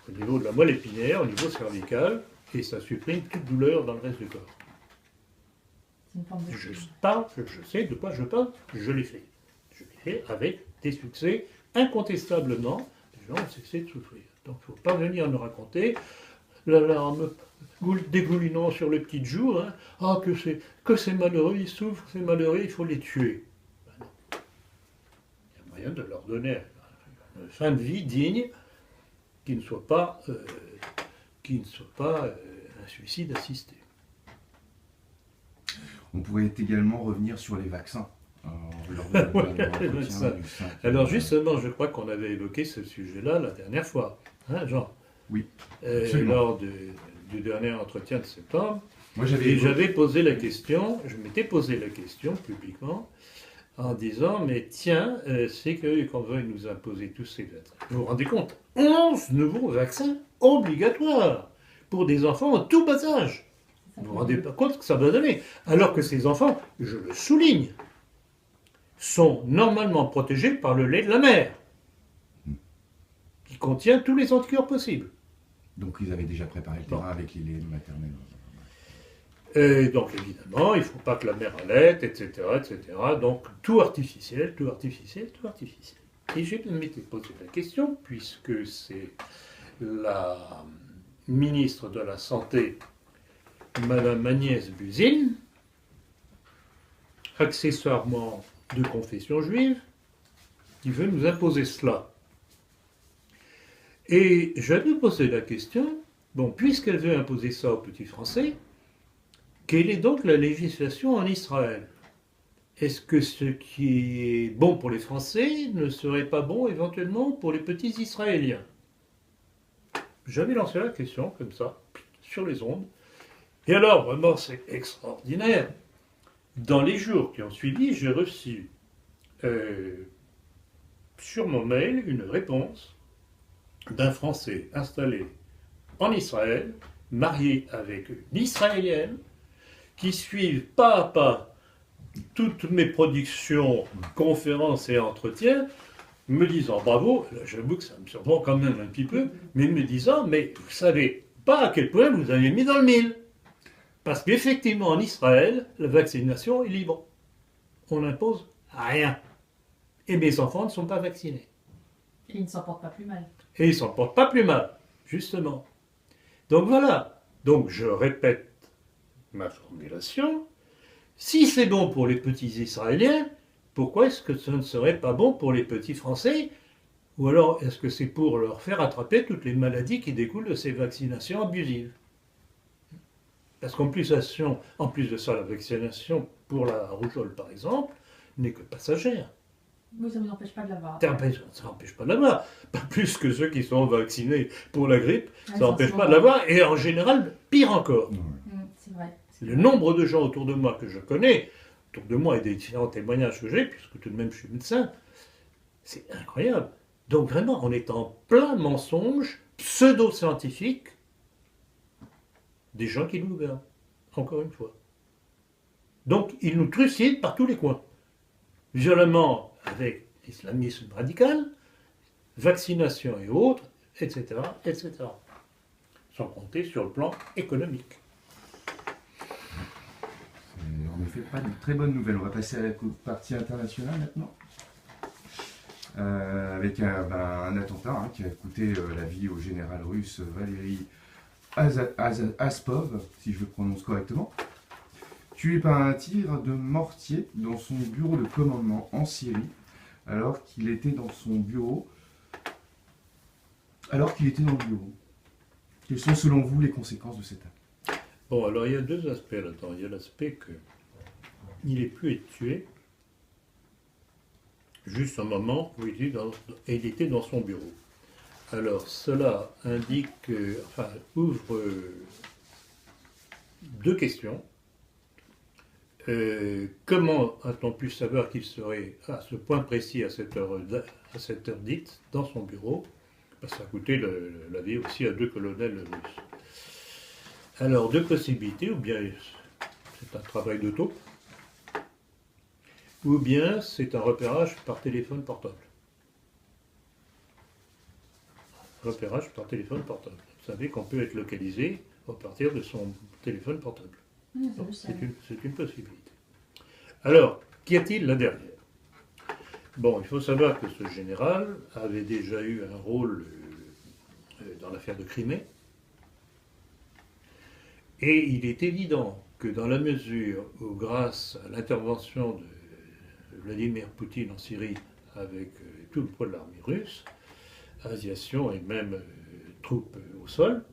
au niveau de la moelle épinière, au niveau cervical, et ça supprime toute douleur dans le reste du corps. C'est une forme de... Je sais de quoi je parle, je l'ai fait. Je l'ai fait avec des succès incontestablement. Les gens ont cessé de souffrir. Donc il ne faut pas venir nous raconter, en me dégoulinant sur les petites joues, que c'est malheureux, ils souffrent, c'est malheureux, il faut les tuer. Non. Il y a moyen de leur donner une fin de vie digne qui ne soit pas, un suicide assisté. On pourrait également revenir sur les vaccins. Alors justement, je crois qu'on avait évoqué ce sujet-là la dernière fois, Jean. Oui. Lors du dernier entretien de septembre. Moi, je m'étais posé la question publiquement en disant, mais tiens, c'est qu'on veut nous imposer tous ces vaccins. Vous vous rendez compte? 11 nouveaux vaccins obligatoires pour des enfants en tout bas âge. Vous ne vous rendez pas compte ce que ça va donner. Alors que ces enfants, je le souligne, sont normalement protégés par le lait de la mère, qui contient tous les anticorps possibles. Donc ils avaient déjà préparé le terrain avec les laits maternels. Et donc évidemment, il ne faut pas que la mère allaite, etc., etc. Donc tout artificiel. Et je m'étais posé la question, puisque c'est la ministre de la Santé, Madame Agnès Buzyn, accessoirement de confession juive, qui veut nous imposer cela. Et j'avais posé la question, puisqu'elle veut imposer ça aux petits Français, quelle est donc la législation en Israël? Est-ce que ce qui est bon pour les Français ne serait pas bon éventuellement pour les petits Israéliens? j'avais lancé la question comme ça, sur les ondes. Et alors, vraiment, c'est extraordinaire. Dans les jours qui ont suivi, j'ai reçu sur mon mail une réponse d'un Français installé en Israël, marié avec une Israélienne, qui suivent pas à pas toutes mes productions, conférences et entretiens, me disant bravo. Là, j'avoue que ça me surprend quand même un petit peu, mais me disant, mais vous savez pas à quel point vous avez mis dans le mille. Parce qu'effectivement, en Israël, la vaccination est libre. On n'impose rien. Et mes enfants ne sont pas vaccinés. Et ils ne s'en portent pas plus mal. Et ils ne s'en portent pas plus mal, justement. Donc voilà. Donc je répète ma formulation. Si c'est bon pour les petits Israéliens, pourquoi est-ce que ce ne serait pas bon pour les petits Français? Ou alors est-ce que c'est pour leur faire attraper toutes les maladies qui découlent de ces vaccinations abusives? Parce qu'en plus de ça, la vaccination pour la rougeole, par exemple, n'est que passagère. Oui, ça ne vous empêche pas de l'avoir. Ça n'empêche pas de l'avoir. Pas plus que ceux qui sont vaccinés pour la grippe, Ouais, ça n'empêche pas de l'avoir. Et en général, pire encore. C'est vrai. Le nombre de gens autour de moi que je connais, autour de moi et des différents témoignages que j'ai, puisque tout de même je suis médecin, c'est incroyable. Donc vraiment, on est en plein mensonge pseudo-scientifique des gens qui nous gouvernent, encore une fois. Donc, ils nous trucident par tous les coins. Violemment avec l'islamisme radical, vaccination et autres, etc., etc. Sans compter sur le plan économique. C'est en effet pas de très bonnes nouvelles. On va passer à la partie internationale maintenant. Avec un attentat qui a coûté la vie au général russe Valéry Aspov, si je le prononce correctement, tué par un tir de mortier dans son bureau de commandement en Syrie, alors qu'il était dans son bureau. Quelles sont selon vous les conséquences de cet acte? Bon, alors il y a deux aspects là-dedans. Il y a l'aspect qu'il ait pu être tué juste un moment où il était dans son bureau. Alors, cela indique, ouvre deux questions. Comment a-t-on pu savoir qu'il serait à ce point précis, à cette heure dite, dans son bureau? Parce que ça a coûté la vie aussi à 2 colonels russes. Alors, deux possibilités, ou bien c'est un travail de taupe, ou bien c'est un repérage par téléphone portable. Repérage par téléphone portable. Vous savez qu'on peut être localisé à partir de son téléphone portable. C'est une possibilité. Alors, qu'y a-t-il là derrière? Bon, il faut savoir que ce général avait déjà eu un rôle dans l'affaire de Crimée. Et il est évident que dans la mesure où, grâce à l'intervention de Vladimir Poutine en Syrie avec tout le poids de l'armée russe, aviation et même troupes au sol,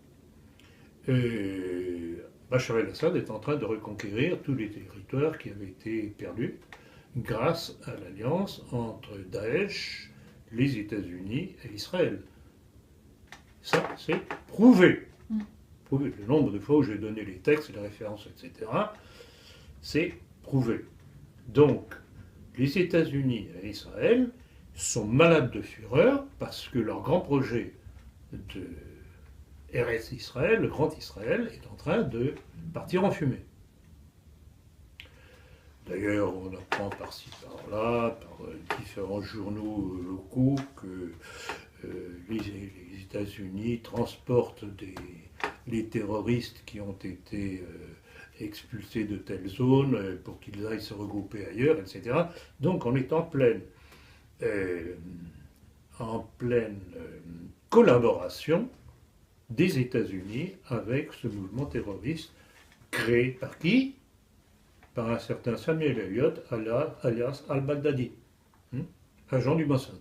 Bachar el-Assad est en train de reconquérir tous les territoires qui avaient été perdus grâce à l'alliance entre Daesh, les États-Unis et Israël. Ça, c'est prouvé. Prouvé. Le nombre de fois où j'ai donné les textes, les références, etc., c'est prouvé. Donc, les États-Unis et Israël sont malades de fureur parce que leur grand projet de RS Israël, le Grand Israël, est en train de partir en fumée. D'ailleurs, on apprend par-ci, par-là, par différents journaux locaux, que les États-Unis transportent les terroristes qui ont été expulsés de telles zones pour qu'ils aillent se regrouper ailleurs, etc. Donc on est en pleine collaboration des États-Unis avec ce mouvement terroriste créé par qui? Par un certain Samuel Elliott, alias al-Baghdadi, agent du Mossad.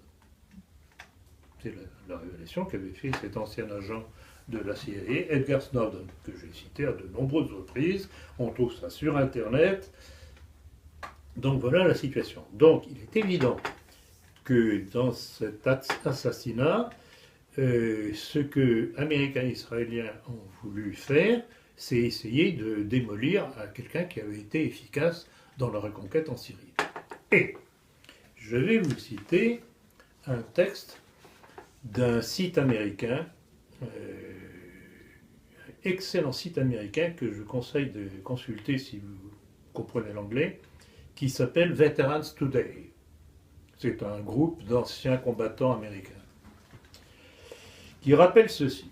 C'est la révélation qu'avait fait cet ancien agent de la CIA, Edgar Snowden, que j'ai cité à de nombreuses reprises. On trouve ça sur Internet. Donc voilà la situation. Donc il est évident que dans cet assassinat, ce que Américains et Israéliens ont voulu faire, c'est essayer de démolir quelqu'un qui avait été efficace dans la reconquête en Syrie. Et je vais vous citer un texte d'un site américain, excellent site américain que je conseille de consulter si vous comprenez l'anglais, qui s'appelle Veterans Today. C'est un groupe d'anciens combattants américains qui rappelle ceci.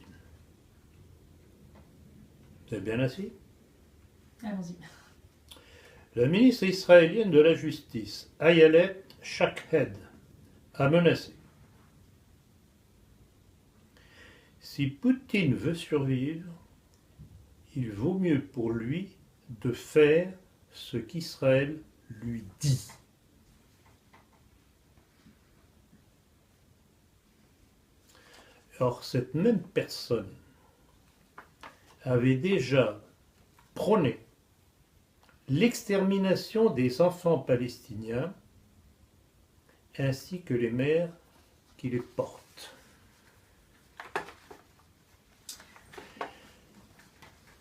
Vous êtes bien assis? Allons-y. La ministre israélienne de la Justice, Ayelet Shaked, a menacé. Si Poutine veut survivre, il vaut mieux pour lui de faire ce qu'Israël lui dit. Or, cette même personne avait déjà prôné l'extermination des enfants palestiniens ainsi que les mères qui les portent.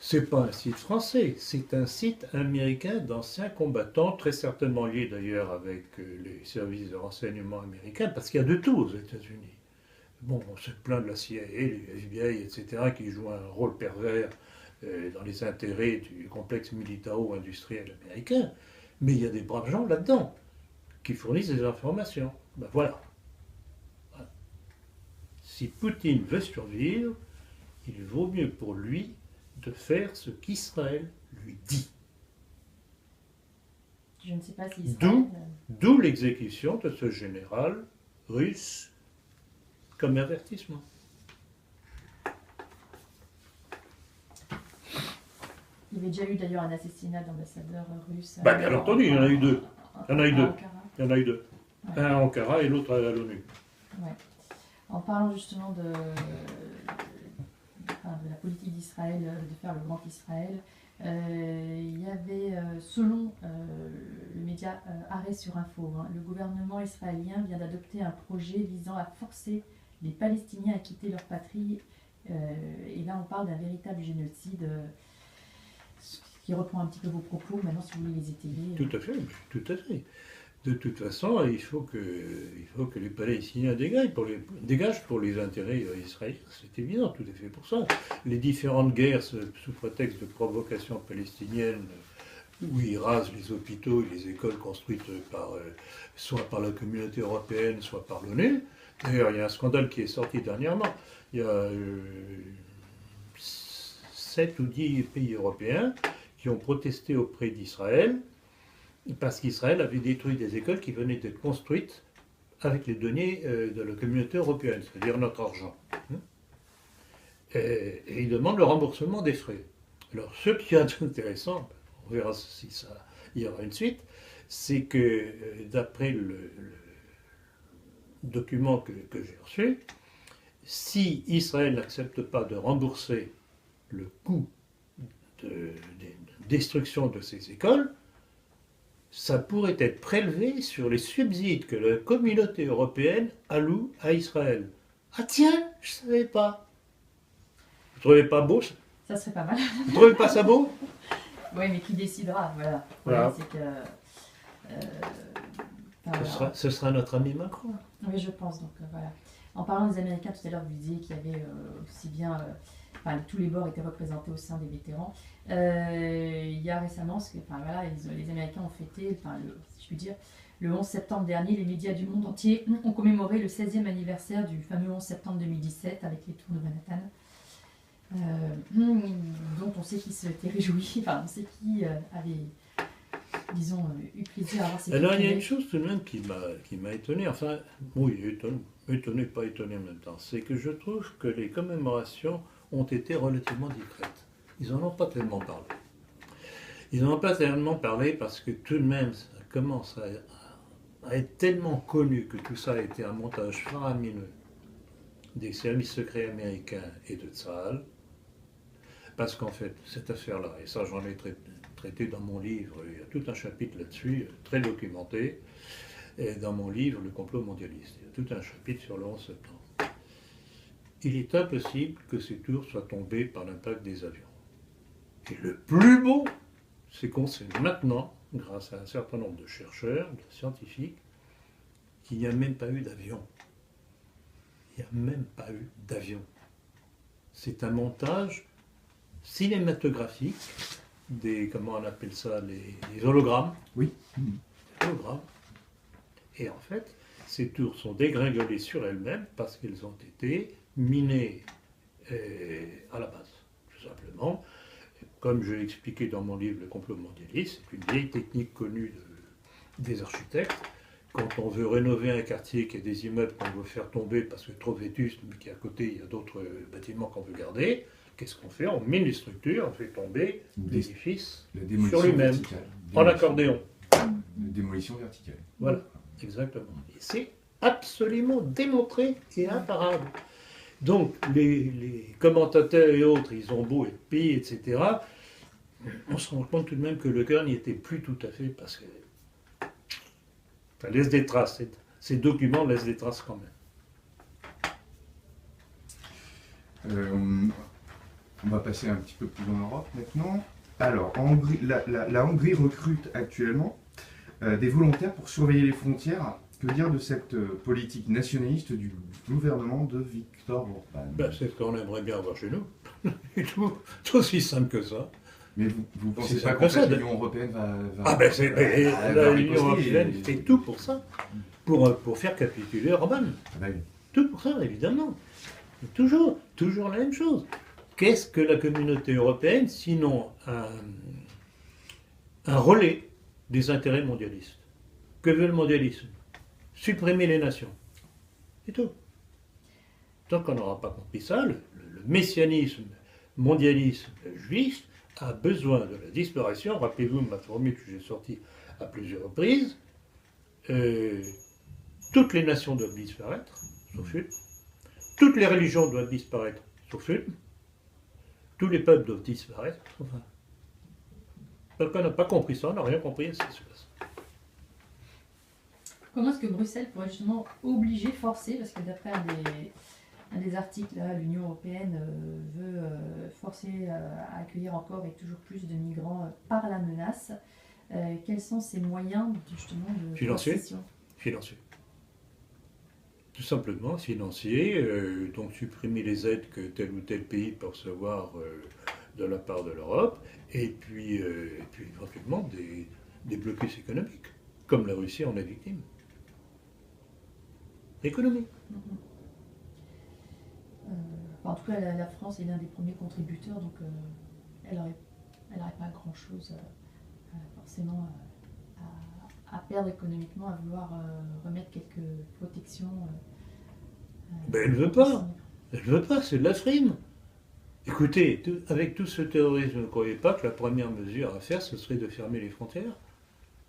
C'est pas un site français, c'est un site américain d'anciens combattants, très certainement lié d'ailleurs avec les services de renseignement américains, parce qu'il y a de tout aux États-Unis. Bon, on se plaint de la CIA, du FBI, etc., qui jouent un rôle pervers dans les intérêts du complexe militaro-industriel américain, mais il y a des braves gens là-dedans qui fournissent des informations. Ben voilà. Si Poutine veut survivre, il vaut mieux pour lui de faire ce qu'Israël lui dit. Je ne sais pas si Israël... D'où l'exécution de ce général russe comme avertissement. Il y avait déjà eu d'ailleurs un assassinat d'ambassadeur russe. Bah, bien entendu, il y en a eu deux. Il y en a eu deux. Ankara. Il y en a eu deux. Ouais. Un à Ankara et l'autre à l'ONU. Ouais. En parlant justement de la politique d'Israël, de faire le grand Israël, il y avait, selon le média Arrêt sur Info, le gouvernement israélien vient d'adopter un projet visant à forcer les Palestiniens à quitter leur patrie. Et là, on parle d'un véritable génocide qui reprend un petit peu vos propos. Maintenant, si vous voulez les étayer. Tout à fait, tout à fait. De toute façon, il faut que les Palestiniens dégagent pour les intérêts israéliens. C'est évident, tout à fait pour ça. Les différentes guerres sous prétexte de provocation palestinienne, où ils rasent les hôpitaux et les écoles construites soit par la communauté européenne, soit par l'ONU. D'ailleurs, il y a un scandale qui est sorti dernièrement. Il y a 7 ou 10 pays européens qui ont protesté auprès d'Israël parce qu'Israël avait détruit des écoles qui venaient d'être construites avec les deniers de la communauté européenne, c'est-à-dire notre argent. Et ils demandent le remboursement des frais. Alors, ce qui est intéressant, on verra si il y aura une suite, c'est que d'après le document que j'ai reçu, si Israël n'accepte pas de rembourser le coût de destruction de ces écoles, ça pourrait être prélevé sur les subsides que la communauté européenne alloue à Israël. Ah tiens, je ne savais pas. Vous ne trouvez pas beau ça? Ça serait pas mal. Vous ne trouvez pas ça beau? Oui, mais qui décidera, voilà. Voilà. C'est que, Ce sera notre ami Macron. Oui, je pense. Donc voilà. En parlant des Américains, tout à l'heure, vous disiez qu'il y avait aussi bien... tous les bords étaient représentés au sein des vétérans. Il y a récemment, les Américains ont fêté, si je puis dire, le 11 septembre dernier, les médias du monde entier ont commémoré le 16e anniversaire du fameux 11 septembre 2017 avec les tours de Manhattan. Dont on sait qui s'était réjoui, on sait qui avait, disons, eu plaisir à avoir ces... Alors il y a une chose tout de même qui m'a étonné, oui, étonné, pas étonné en même temps, c'est que je trouve que les commémorations ont été relativement discrètes. Ils n'en ont pas tellement parlé. Ils n'en ont pas tellement parlé parce que tout de même, ça commence à être tellement connu que tout ça a été un montage faramineux des services secrets américains et de Tsahal, parce qu'en fait, cette affaire-là, et ça j'en ai traité dans mon livre, il y a tout un chapitre là-dessus, très documenté, et dans mon livre, Le complot mondialiste, il y a tout un chapitre sur le 11 septembre. il est impossible que ces tours soient tombées par l'impact des avions. Et le plus beau, c'est qu'on sait maintenant, grâce à un certain nombre de chercheurs, de scientifiques, qu'il n'y a même pas eu d'avion. Il n'y a même pas eu d'avion. C'est un montage cinématographique des, comment on appelle ça, les hologrammes. Oui. Hologrammes. Et en fait, ces tours sont dégringolées sur elles-mêmes parce qu'elles ont été minées à la base, tout simplement. Comme je l'ai expliqué dans mon livre Le complot mondialiste, c'est une vieille technique connue des architectes. Quand on veut rénover un quartier qui a des immeubles qu'on veut faire tomber parce que trop vétustes, mais qu'à côté il y a d'autres bâtiments qu'on veut garder, qu'est-ce qu'on fait? On mine les structures, on fait tomber l'édifice sur lui-même, en accordéon. La démolition verticale. Voilà, exactement. Et c'est absolument démontré et imparable. Donc, les commentateurs et autres, ils ont beau être payés, etc. On se rend compte tout de même que le cœur n'y était plus tout à fait, parce que ça laisse des traces. Ces documents laissent des traces quand même. On va passer un petit peu plus en Europe maintenant. Alors, en Hongrie, la Hongrie recrute actuellement des volontaires pour surveiller les frontières. Que dire de cette politique nationaliste du gouvernement de Viktor Orban? C'est ce qu'on aimerait bien avoir chez nous. tout aussi simple que ça. Mais vous pensez C'est pas ça, qu'en fait l'Union européenne va l'Union européenne fait tout pour ça, pour faire capituler Orban. Oui. Tout pour ça, évidemment. Et toujours la même chose. Qu'est-ce que la communauté européenne, sinon un relais des intérêts mondialistes? Que veut le mondialisme? Supprimer les nations. C'est tout. Tant qu'on n'aura pas compris ça, le messianisme mondialisme juif a besoin de la disparition. Rappelez-vous ma formule que j'ai sortie à plusieurs reprises. Toutes les nations doivent disparaître, sauf une. Toutes les religions doivent disparaître, sauf une. Tous les peuples doivent disparaître, sauf un. Tant qu'on n'a pas compris ça, on n'a rien compris à ce qui se passe. Comment est-ce que Bruxelles pourrait justement obliger, forcer, parce que d'après un des articles, l'Union européenne veut forcer à accueillir encore et toujours plus de migrants par la menace. Quels sont ces moyens justement de concession? Financiers. Tout simplement financiers, donc supprimer les aides que tel ou tel pays peut recevoir de la part de l'Europe, et puis éventuellement des blocus économiques, comme la Russie en est victime. Économie. En tout cas, la France est l'un des premiers contributeurs, donc elle n'aurait pas grand-chose forcément à perdre économiquement, à vouloir remettre quelques protections. Elle ne veut pas. Elle ne veut pas, c'est de la frime. Écoutez, avec tout ce terrorisme, vous ne croyez pas que la première mesure à faire, ce serait de fermer les frontières?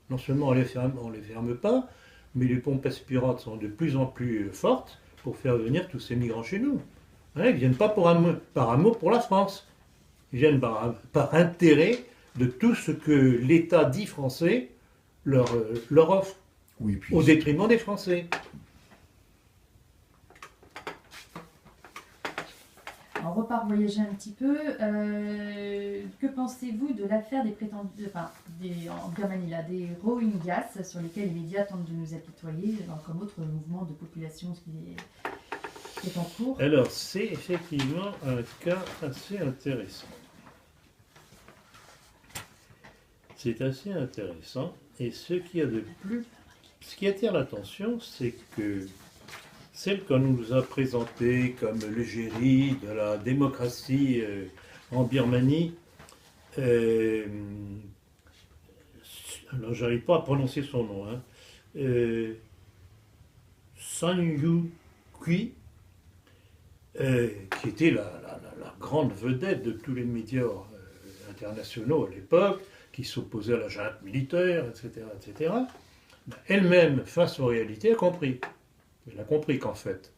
Non seulement on les ferme pas, mais les pompes aspirantes sont de plus en plus fortes pour faire venir tous ces migrants chez nous. Ils ne viennent pas par amour pour la France. Ils viennent par intérêt de tout ce que l'État dit français leur offre, oui, au détriment des Français. On repart voyager un petit peu. Que pensez-vous de l'affaire en Birmanie, là, des Rohingyas, sur lesquels les médias tentent de nous apitoyer, comme autre mouvement de population qui est en cours? Alors, c'est effectivement un cas assez intéressant. C'est assez intéressant. Et ce qui attire l'attention, c'est que celle qu'on nous a présentée comme l'égérie de la démocratie en Birmanie, alors j'arrive pas à prononcer son nom, San Suu Kyi, qui était la grande vedette de tous les médias internationaux à l'époque, qui s'opposait à la junte militaire, etc. Elle-même, face aux réalités, a compris. Elle a compris qu'en fait,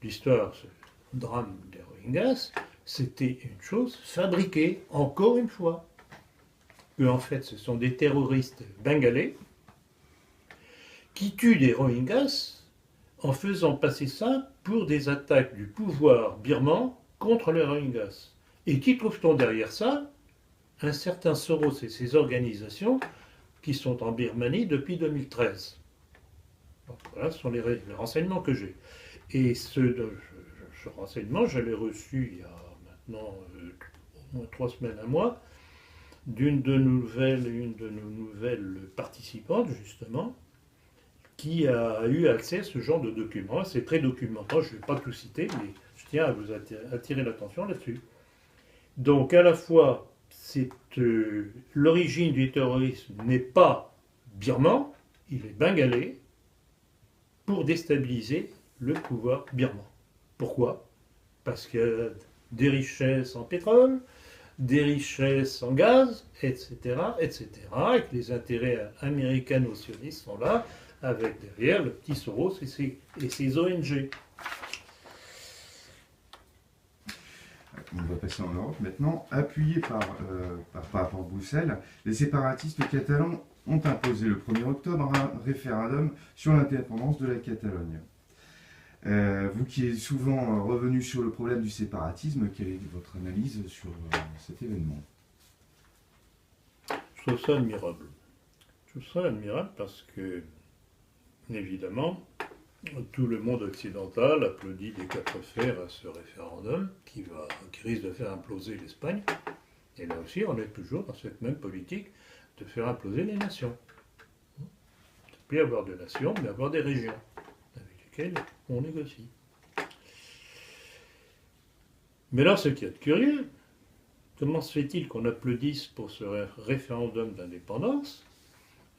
l'histoire, ce drame des Rohingyas, c'était une chose fabriquée, encore une fois. Que en fait, ce sont des terroristes bengalais qui tuent des Rohingyas en faisant passer ça pour des attaques du pouvoir birman contre les Rohingyas. Et qui trouve-t-on derrière ça? Un certain Soros et ses organisations qui sont en Birmanie depuis 2013. Donc, voilà, ce sont les renseignements que j'ai. Et ce renseignement, je l'ai reçu il y a maintenant au moins 3 semaines, un mois, une de nos nouvelles participantes, justement, qui a eu accès à ce genre de documents. C'est très documentant, je ne vais pas tout citer, mais je tiens à vous attirer l'attention là-dessus. Donc, à la fois, l'origine du terrorisme n'est pas birman, il est bengalais, pour déstabiliser le pouvoir birman. Pourquoi? Parce qu'il y a des richesses en pétrole, des richesses en gaz, etc., etc., et que les intérêts américano-sionistes sont là, avec derrière le petit Soros et ses ONG. On va passer en Europe maintenant. Appuyés par Bruxelles, les séparatistes catalans ont imposé le 1er octobre un référendum sur l'indépendance de la Catalogne. Vous qui êtes souvent revenu sur le problème du séparatisme, quelle est votre analyse sur cet événement? Je trouve ça admirable. Je trouve ça admirable parce que, évidemment, tout le monde occidental applaudit des 4 fers à ce référendum qui risque de faire imploser l'Espagne. Et là aussi, on est toujours dans cette même politique de faire imploser les nations. Il ne peut plus avoir de nations, mais avoir des régions avec lesquelles on négocie. Mais là, ce qui est curieux, comment se fait-il qu'on applaudisse pour ce référendum d'indépendance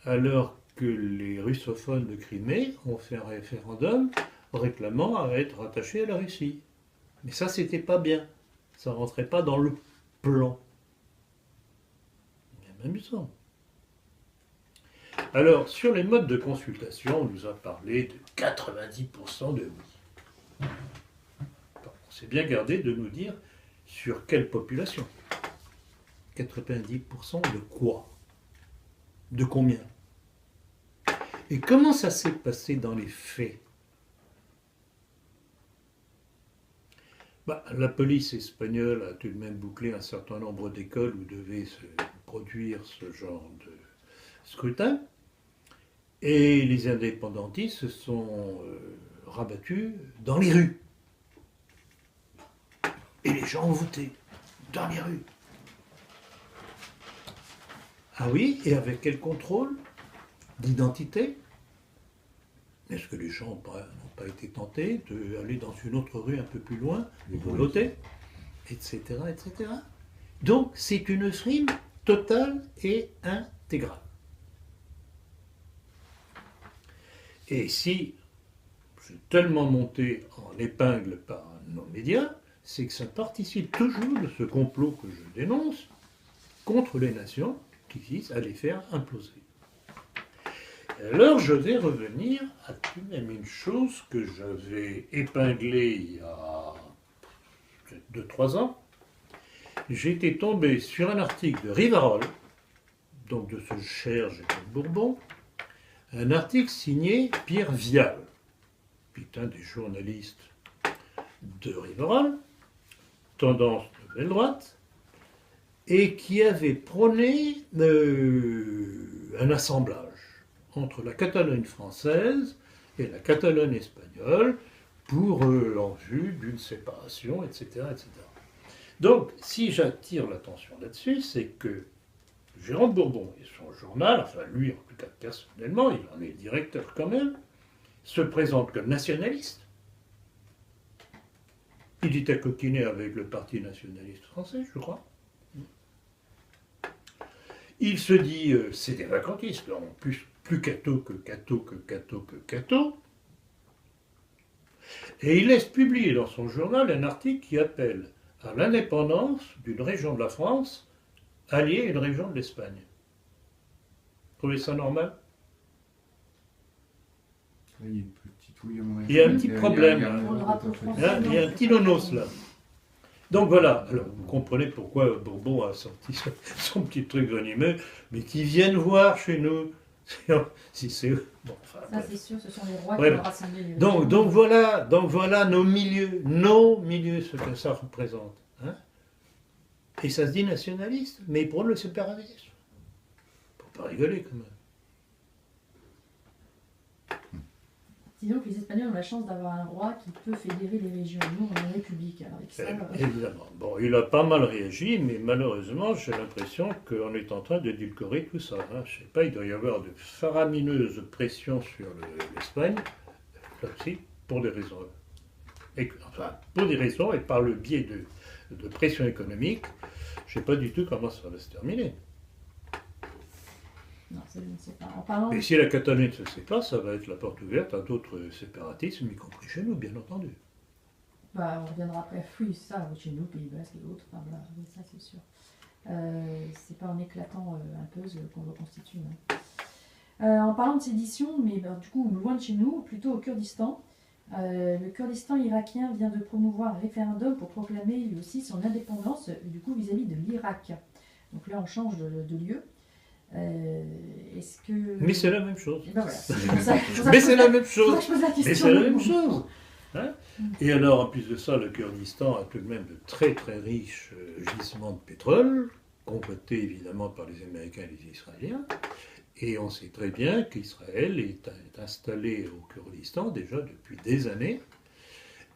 alors que les russophones de Crimée ont fait un référendum réclamant à être rattachés à la Russie? Mais ça, c'était pas bien. Ça rentrait pas dans le plan. Bien amusant. Alors, sur les modes de consultation, on nous a parlé de 90% de oui. On s'est bien gardé de nous dire sur quelle population. 90% de quoi? De combien? Et comment ça s'est passé dans les faits? La police espagnole a tout de même bouclé un certain nombre d'écoles où devait se produire ce genre de scrutin. Et les indépendantistes se sont rabattus dans les rues. Et les gens ont voté dans les rues. Ah oui, et avec quel contrôle d'identité? Est-ce que les gens n'ont pas été tentés d'aller dans une autre rue un peu plus loin, de voter, etc., etc. Donc, c'est une frime totale et intégrale. Et si je suis tellement monté en épingle par nos médias, c'est que ça participe toujours de ce complot que je dénonce contre les nations qui visent à les faire imploser. Alors, je vais revenir à tout de même une chose que j'avais épinglée il y a 2-3 ans. J'étais tombé sur un article de Rivarol, donc de ce cher Général Bourbon, un article signé Pierre Vial, qui est un des journalistes de Rivarol, tendance nouvelle droite, et qui avait prôné un assemblage entre la Catalogne française et la Catalogne espagnole en vue d'une séparation, etc., etc. Donc, si j'attire l'attention là-dessus, c'est que Jérôme Bourbon et son journal, enfin lui en tout cas personnellement, il en est directeur quand même, se présente comme nationaliste. Il est à coquiner avec le Parti nationaliste français, je crois. Il se dit, c'est des vacantistes, en plus catho que catho que catho que catho. Et il laisse publier dans son journal un article qui appelle à l'indépendance d'une région de la France alliée à une région de l'Espagne. Vous trouvez ça normal? Il y a une petite ouille à mon avis. Il y a un petit problème. Il y a un petit nonos là. Donc voilà, alors vous comprenez pourquoi Bourbon a sorti son petit truc venimeux, mais qui viennent voir chez nous Si c'est eux. Bon, enfin, Ça, bref. c'est sûr, ce sont les rois Ouais. qui ont rassemblé les Donc voilà nos milieux, ce que ça représente. Hein. Et ça se dit nationaliste, mais ils prônent le séparatisme. Faut pas rigoler quand même. Disons que les Espagnols ont la chance d'avoir un roi qui peut fédérer les régions. Nous, on est une république. Alors avec ça, Évidemment. Bon, il a pas mal réagi, mais malheureusement, j'ai l'impression qu'on est en train d'édulcorer tout ça. Hein. Je sais pas, il doit y avoir de faramineuses pressions sur l'Espagne, là aussi, pour des raisons. Pour des raisons et par le biais de pression économique, je ne sais pas du tout comment ça va se terminer. non, ça, je ne sais pas. En parlant, Et si la Catalogne se sépare, ça va être la porte ouverte à d'autres séparatismes, y compris chez nous, bien entendu. on reviendra après. Oui, ça, chez nous, Pays Basque et autres. Enfin, voilà, oui, ça, c'est sûr. C'est pas en éclatant un puzzle qu'on reconstitue. En parlant de sédition, mais du coup, loin de chez nous, plutôt au Kurdistan. Le Kurdistan irakien vient de promouvoir un référendum pour proclamer lui aussi son indépendance, du coup, vis-à-vis de l'Irak. Donc là, on change de lieu. Est-ce que... Mais c'est la même chose. Et ben voilà. C'est pour ça Mais que c'est la même c'est pour ça chose. que je pose la Mais question. c'est la même chose. Hein. Et alors, en plus de ça, le Kurdistan a tout de même de très très riches gisements de pétrole, convoités évidemment par les Américains et les Israéliens. Et on sait très bien qu'Israël est installé au Kurdistan déjà depuis des années.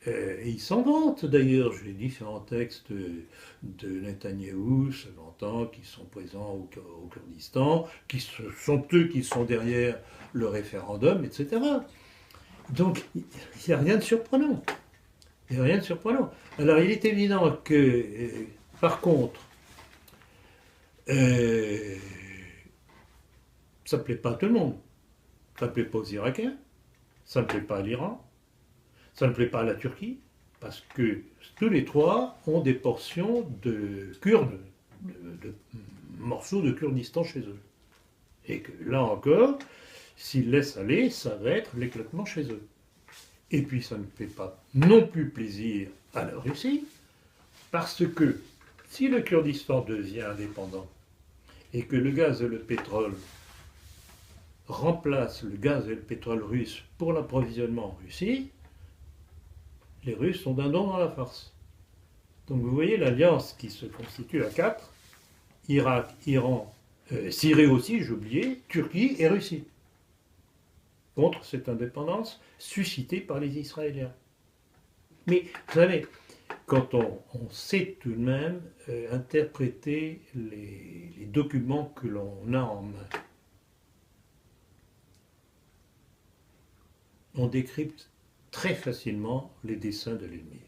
Et ils s'en vantent d'ailleurs. J'ai différents textes de Netanyahou se vantant qu'ils sont présents au Kurdistan, qui sont eux qui sont derrière le référendum, etc. Donc il n'y a rien de surprenant. Il n'y a rien de surprenant. Alors il est évident que, par contre, ça ne plaît pas à tout le monde. Ça ne plaît pas aux Irakiens, ça ne plaît pas à l'Iran, ça ne plaît pas à la Turquie, parce que tous les trois ont des portions de Kurdes, de morceaux de Kurdistan chez eux. Et que là encore, s'ils laissent aller, ça va être l'éclatement chez eux. Et puis ça ne fait pas non plus plaisir à la Russie, parce que si le Kurdistan devient indépendant, et que le gaz et le pétrole remplacent le gaz et le pétrole russe pour l'approvisionnement en Russie, les Russes sont d'un don dans la farce. Donc vous voyez l'alliance qui se constitue à quatre, Irak, Iran, Syrie aussi, j'ai oublié, Turquie et Russie, contre cette indépendance suscitée par les Israéliens. Mais vous savez, quand on sait tout de même interpréter les documents que l'on a en main, on décrypte très facilement les desseins de l'ennemi.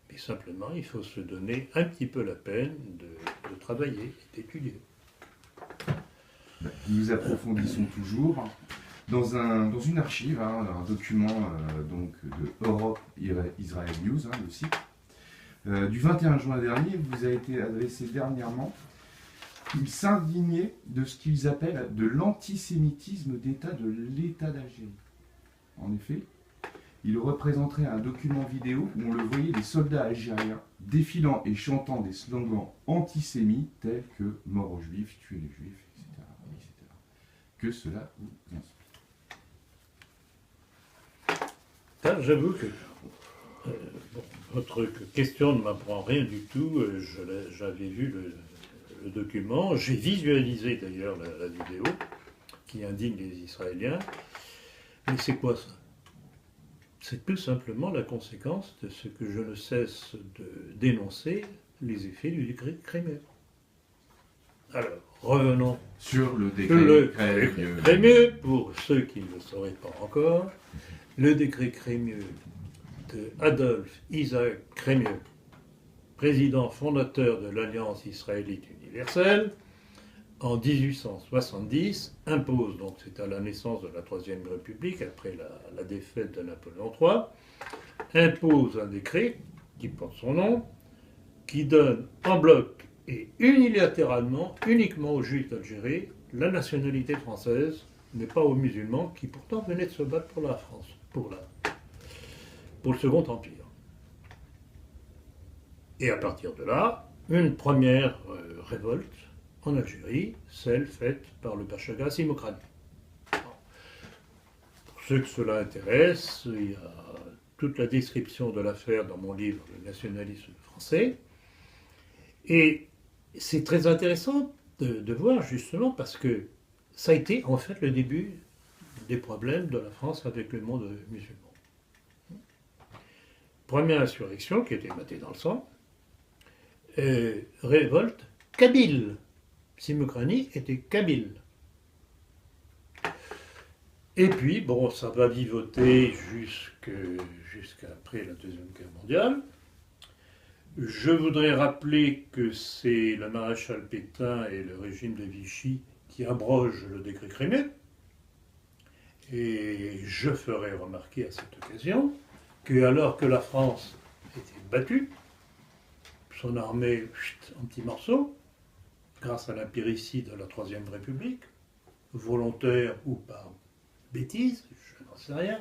Mais simplement, il faut se donner un petit peu la peine de travailler et d'étudier. Nous approfondissons toujours dans une archive, un document donc de Europe Israel News, le site. Du 21 juin dernier, vous a été adressé dernièrement. Ils s'indignaient de ce qu'ils appellent de l'antisémitisme d'État de l'État d'Algérie. En effet, il représenterait un document vidéo où on le voyait des soldats algériens défilant et chantant des slogans antisémites tels que mort aux juifs, tuer les juifs, etc. etc. Que cela vous inspire? J'avoue que votre question ne m'apprend rien du tout. J'avais vu le document, j'ai visualisé d'ailleurs la vidéo qui indigne les Israéliens. Mais c'est quoi ça? C'est tout simplement la conséquence de ce que je ne cesse de dénoncer, les effets du décret Crémieux. Alors, revenons sur le décret Crémieux, pour ceux qui ne le sauraient pas encore. Le décret Crémieux de Adolphe Isaac Crémieux, président fondateur de l'Alliance israélite universelle, en 1870, impose, donc c'est à la naissance de la Troisième République, après la défaite de Napoléon III, impose un décret qui porte son nom, qui donne en bloc et unilatéralement, uniquement aux Juifs d'Algérie, la nationalité française, mais pas aux musulmans, qui pourtant venaient de se battre pour la France, pour le Second Empire. Et à partir de là, une première révolte en Algérie, celle faite par le Pacha Gassim Okrani. ceux que cela intéresse, il y a toute la description de l'affaire dans mon livre Le nationalisme français. Et c'est très intéressant de voir justement parce que ça a été en fait le début des problèmes de la France avec le monde musulman. Première insurrection qui était battue dans le sang, révolte kabyle. Simokrani était kabyle. Et puis, bon, ça va vivoter jusqu'après la Deuxième Guerre mondiale. Je voudrais rappeler que c'est le maréchal Pétain et le régime de Vichy qui abrogent le décret crémieux. Et je ferai remarquer à cette occasion que alors que la France était battue, son armée en petits morceaux, grâce à l'impéricide de la Troisième République, volontaire ou par bêtise, je n'en sais rien,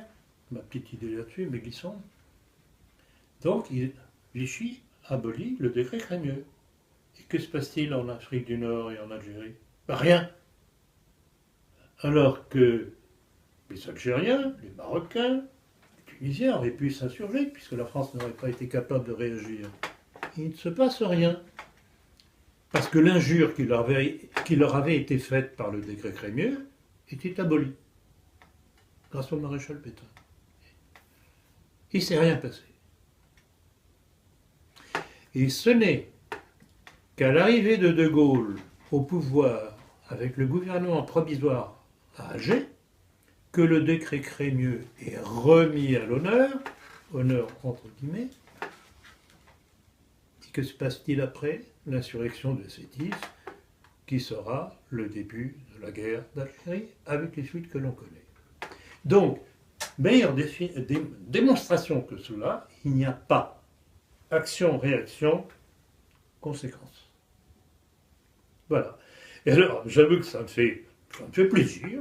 ma petite idée là-dessus, mais glissons. Donc, Vichy abolit le décret crémieux. Et que se passe-t-il en Afrique du Nord et en Algérie? Rien. Alors que les Algériens, les Marocains, les Tunisiens auraient pu s'insurger, puisque la France n'aurait pas été capable de réagir. Il ne se passe rien. Parce que l'injure qui leur avait été faite par le décret crémieux était abolie, grâce au maréchal Pétain. Il ne s'est rien passé. Et ce n'est qu'à l'arrivée de De Gaulle au pouvoir, avec le gouvernement provisoire à Alger, que le décret crémieux est remis à l'honneur, honneur entre guillemets. Et que se passe-t-il après? L'insurrection de Sétif, qui sera le début de la guerre d'Algérie, avec les suites que l'on connaît. Donc, meilleure démonstration que cela, il n'y a pas action, réaction, conséquence. Voilà. Et alors, j'avoue que ça me fait plaisir.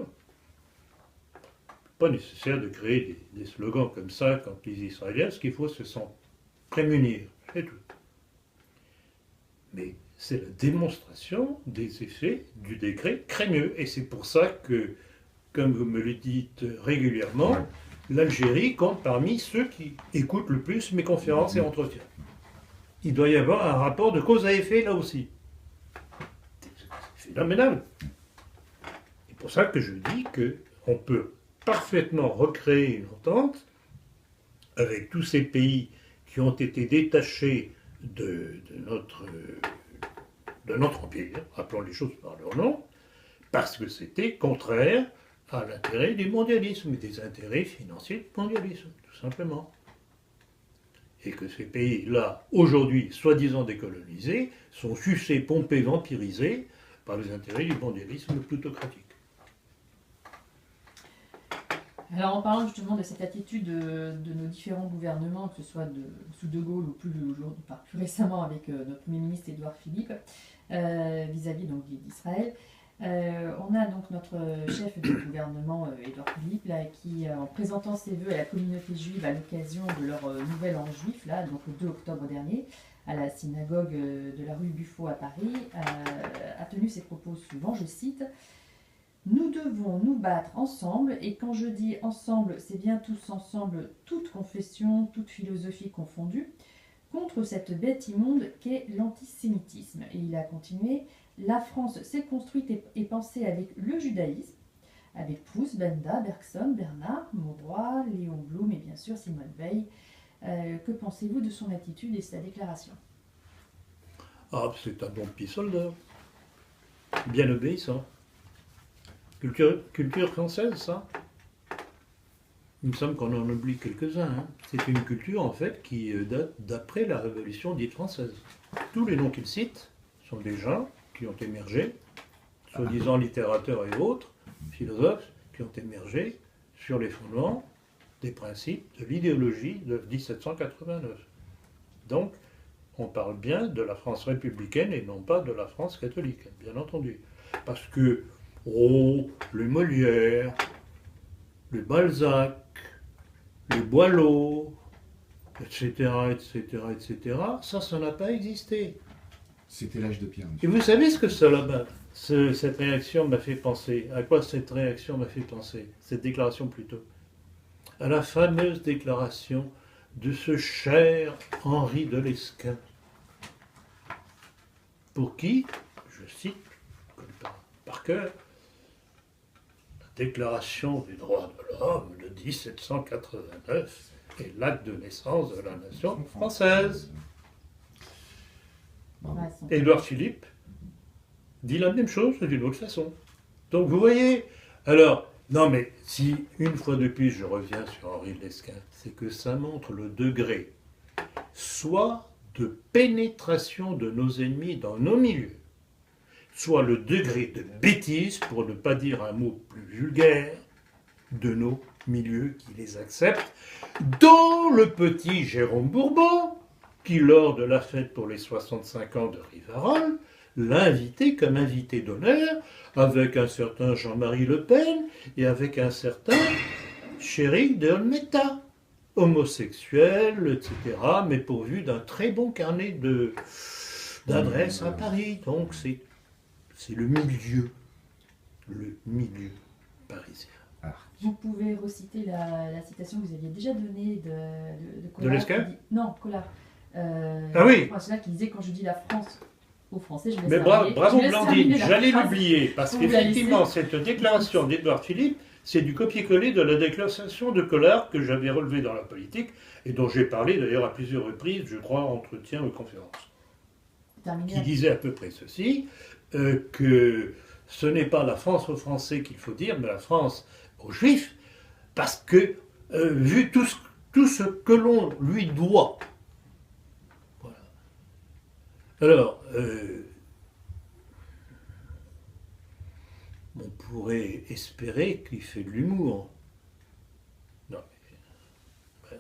Pas nécessaire de créer des slogans comme ça quand les Israéliens, ce qu'il faut, c'est s'en prémunir, c'est tout. Mais c'est la démonstration des effets du décret crémieux. Et c'est pour ça que, comme vous me le dites régulièrement, l'Algérie compte parmi ceux qui écoutent le plus mes conférences et entretiens. Il doit y avoir un rapport de cause à effet là aussi. C'est phénoménal. C'est pour ça que je dis qu'on peut parfaitement recréer une entente avec tous ces pays qui ont été détachés de notre empire, appelons les choses par leur nom, parce que c'était contraire à l'intérêt du mondialisme et des intérêts financiers du mondialisme, tout simplement. Et que ces pays-là, aujourd'hui soi-disant décolonisés, sont sucés, pompés, vampirisés par les intérêts du mondialisme plutocratique. Alors en parlant justement de cette attitude de nos différents gouvernements, que ce soit sous De Gaulle ou plus récemment avec notre Premier ministre Édouard Philippe, vis-à-vis donc d'Israël, on a donc notre chef du gouvernement Édouard Philippe là, qui, en présentant ses vœux à la communauté juive à l'occasion de leur nouvel an juif, là, donc le 2 octobre dernier, à la synagogue de la rue Buffo à Paris, a tenu ses propos suivants, je cite: « Nous devons nous battre ensemble, et quand je dis ensemble, c'est bien tous ensemble, toute confession, toute philosophie confondue, contre cette bête immonde qu'est l'antisémitisme. » Et il a continué: « La France s'est construite et pensée avec le judaïsme, avec Proust, Benda, Bergson, Bernard, Mauroy, Léon Blum et bien sûr Simone Veil. Que pensez-vous de son attitude et de sa déclaration ?» Ah, c'est un bon petit soldat, bien obéissant. Culture française, ça. Il me semble qu'on en oublie quelques-uns. Hein. C'est une culture, en fait, qui date d'après la Révolution dite française. Tous les noms qu'il cite sont des gens qui ont émergé, soi-disant littérateurs et autres, philosophes, qui ont émergé sur les fondements des principes de l'idéologie de 1789. Donc, on parle bien de la France républicaine et non pas de la France catholique, bien entendu. Parce que, le Molière, le Balzac, le Boileau, etc., ça n'a pas existé. C'était l'âge de pierre. Et vous savez ce que cette réaction m'a fait penser? À quoi cette réaction m'a fait penser? Cette déclaration plutôt. à la fameuse déclaration de ce cher Henri de Lesquen, pour qui, je cite, je connais pas par cœur, la Déclaration des droits de l'homme de 1789 est l'acte de naissance de la nation française. Bravo. Ouais, son- Édouard Philippe dit la même chose d'une autre façon. Donc vous voyez, alors, non mais si une fois de plus je reviens sur Henri de Lesquen, c'est que ça montre le degré soit de pénétration de nos ennemis dans nos milieux, soit le degré de bêtise, pour ne pas dire un mot plus vulgaire, de nos milieux qui les acceptent, dont le petit Jérôme Bourbon, qui lors de la fête pour les 65 ans de Rivarol, l'a invité comme invité d'honneur, avec un certain Jean-Marie Le Pen et avec un certain Chéri de Olmeta, homosexuel, etc., mais pourvu d'un très bon carnet d'adresses à Paris. Donc c'est le milieu parisien. Vous pouvez reciter la citation que vous aviez déjà donnée de Collard. De Lesquen qui dit- Non, Collard. Ah oui. C'est là qui disait quand je dis la France aux Français, je laisse Mais terminer- bravo je laisse Blandine, terminer la j'allais phrase. l'oublier, parce Vous la qu'effectivement, laissez. cette déclaration d'Édouard Philippe, c'est du copier-coller de la déclaration de Collard que j'avais relevée dans la politique, et dont j'ai parlé d'ailleurs à plusieurs reprises, je crois, en entretien ou conférences, Terminer qui disait à peu près ceci, que ce n'est pas la France aux Français qu'il faut dire, mais la France aux Juifs, parce que, vu tout ce que l'on lui doit, voilà. Alors, on pourrait espérer qu'il fait de l'humour. Non, mais,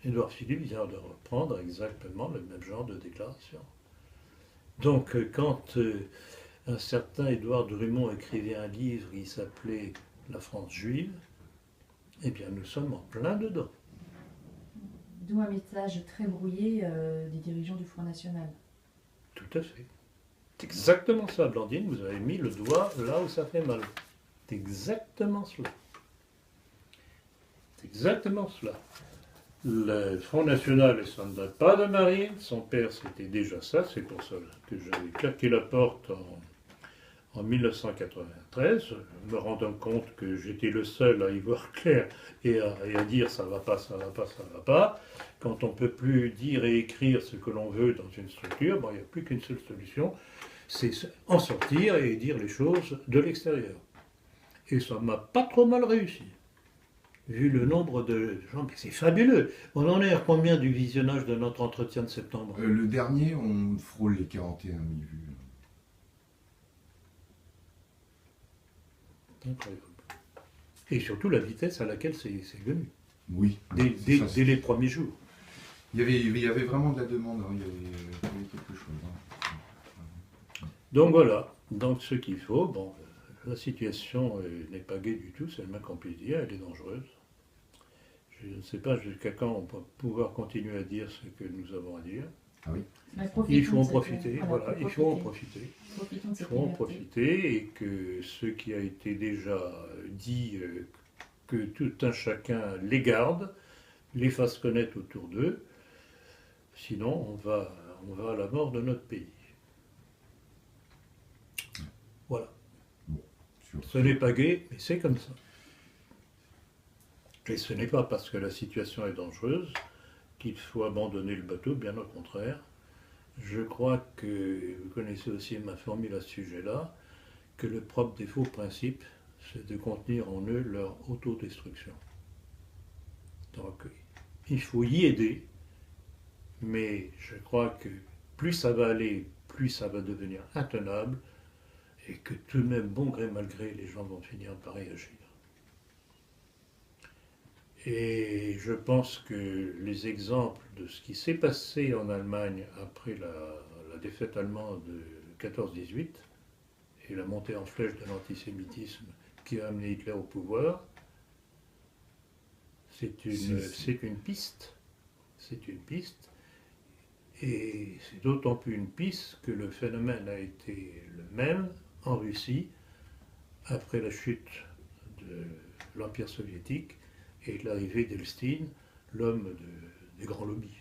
Édouard Philippe vient de reprendre exactement le même genre de déclaration. Donc, quand un certain Édouard Drummond écrivait un livre qui s'appelait La France juive, eh bien, nous sommes en plein dedans. D'où un message très brouillé des dirigeants du Front National. Tout à fait. C'est exactement ça, Blandine, vous avez mis le doigt là où ça fait mal. C'est exactement cela. C'est exactement cela. Le Front National, et ça ne date pas de Marine, son père c'était déjà ça, c'est pour ça que j'avais claqué la porte en 1993, me rendant compte que j'étais le seul à y voir clair et à dire ça va pas, ça va pas, ça va pas. Quand on ne peut plus dire et écrire ce que l'on veut dans une structure, bon, il n'y a plus qu'une seule solution, c'est en sortir et dire les choses de l'extérieur. Et ça m'a pas trop mal réussi. Vu le nombre de gens, mais c'est fabuleux. On en est à combien du visionnage de notre entretien de septembre? Le dernier, on frôle les 41 000 vues. Incroyable. Et surtout la vitesse à laquelle c'est venu, Oui. dès les premiers jours. Il y avait vraiment de la demande, hein. Il y avait quelque chose. Hein. Donc voilà, donc ce qu'il faut, bon, la situation n'est pas gaie du tout, c'est le moins qu'on puisse dire, elle est dangereuse. Je ne sais pas jusqu'à quand on va pouvoir continuer à dire ce que nous avons à dire. Mais Il faut en profitons de profiter, cette- voilà, il faut en profiter. Profitons de Il cette faut en liberté. profiter et que ce qui a été déjà dit, que tout un chacun les garde, les fasse connaître autour d'eux, sinon on va à la mort de notre pays. Voilà. Sur- Ce n'est pas gai, mais c'est comme ça. Et ce n'est pas parce que la situation est dangereuse qu'il faut abandonner le bateau, bien au contraire. Je crois que, vous connaissez aussi ma formule à ce sujet-là, que le propre des faux principes, c'est de contenir en eux leur autodestruction. Donc, il faut y aider, mais je crois que plus ça va aller, plus ça va devenir intenable, et que tout de même, bon gré mal gré, les gens vont finir par réagir. Et je pense que les exemples de ce qui s'est passé en Allemagne après la défaite allemande de 14-18 et la montée en flèche de l'antisémitisme qui a amené Hitler au pouvoir, c'est une piste. C'est une piste. Et c'est d'autant plus une piste que le phénomène a été le même en Russie après la chute de l'Empire soviétique et l'arrivée d'Elstine, l'homme des grands lobbies.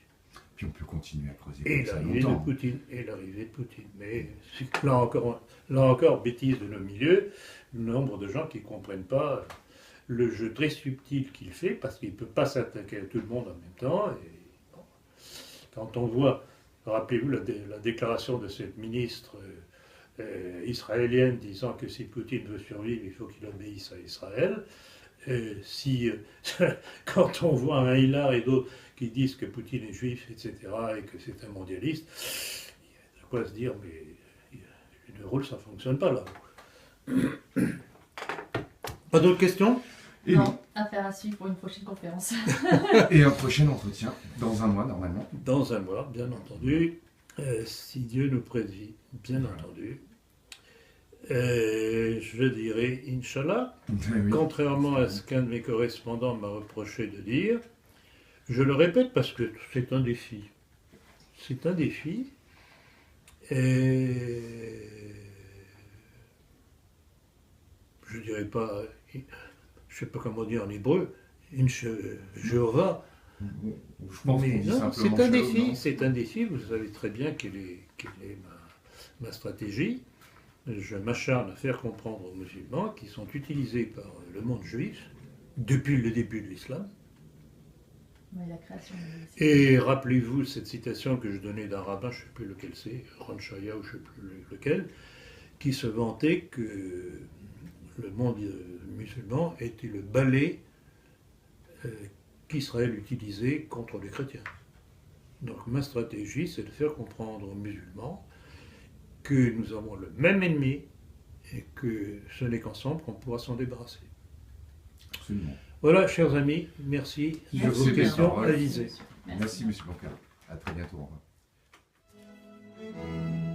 Puis on peut continuer à creuser Et comme ça l'arrivée longtemps. de Poutine, et l'arrivée de Poutine. Mais là encore, bêtise de nos milieux, le nombre de gens qui ne comprennent pas le jeu très subtil qu'il fait, parce qu'il ne peut pas s'attaquer à tout le monde en même temps. Et, bon, quand on voit, rappelez-vous la déclaration de cette ministre israélienne disant que si Poutine veut survivre, il faut qu'il obéisse à Israël. Quand on voit un Hillard et d'autres qui disent que Poutine est juif, etc., et que c'est un mondialiste, il y a de quoi se dire, mais le rôle, ça ne fonctionne pas là. Pas d'autres questions? Et Non, affaire à suivre pour une prochaine conférence. Et un prochain entretien, dans un mois normalement. Dans un mois, bien entendu, si Dieu nous prédit, bien entendu. Je dirais Inch'Allah, Oui. contrairement à ce qu'un de mes correspondants m'a reproché de dire. Je le répète parce que c'est un défi. C'est un défi. Et je dirais pas, je sais pas comment dire en hébreu, Jéhovah. Je pense Mais qu'on dit non, simplement c'est un Shalom, défi, non c'est un défi. Vous savez très bien quelle est ma stratégie. Je m'acharne à faire comprendre aux musulmans qui sont utilisés par le monde juif depuis le début de l'islam. Oui, la création. Et rappelez-vous cette citation que je donnais d'un rabbin, je ne sais plus lequel c'est, Ron Shaya ou je ne sais plus lequel, qui se vantait que le monde musulman était le balai qu'Israël utilisait contre les chrétiens. Donc ma stratégie, c'est de faire comprendre aux musulmans que nous avons le même ennemi et que ce n'est qu'ensemble qu'on pourra s'en débarrasser. Absolument. Voilà, chers amis, merci de Merci vos bien. questions Paroles. avisées. Merci, monsieur Blanca. À très bientôt. Au revoir.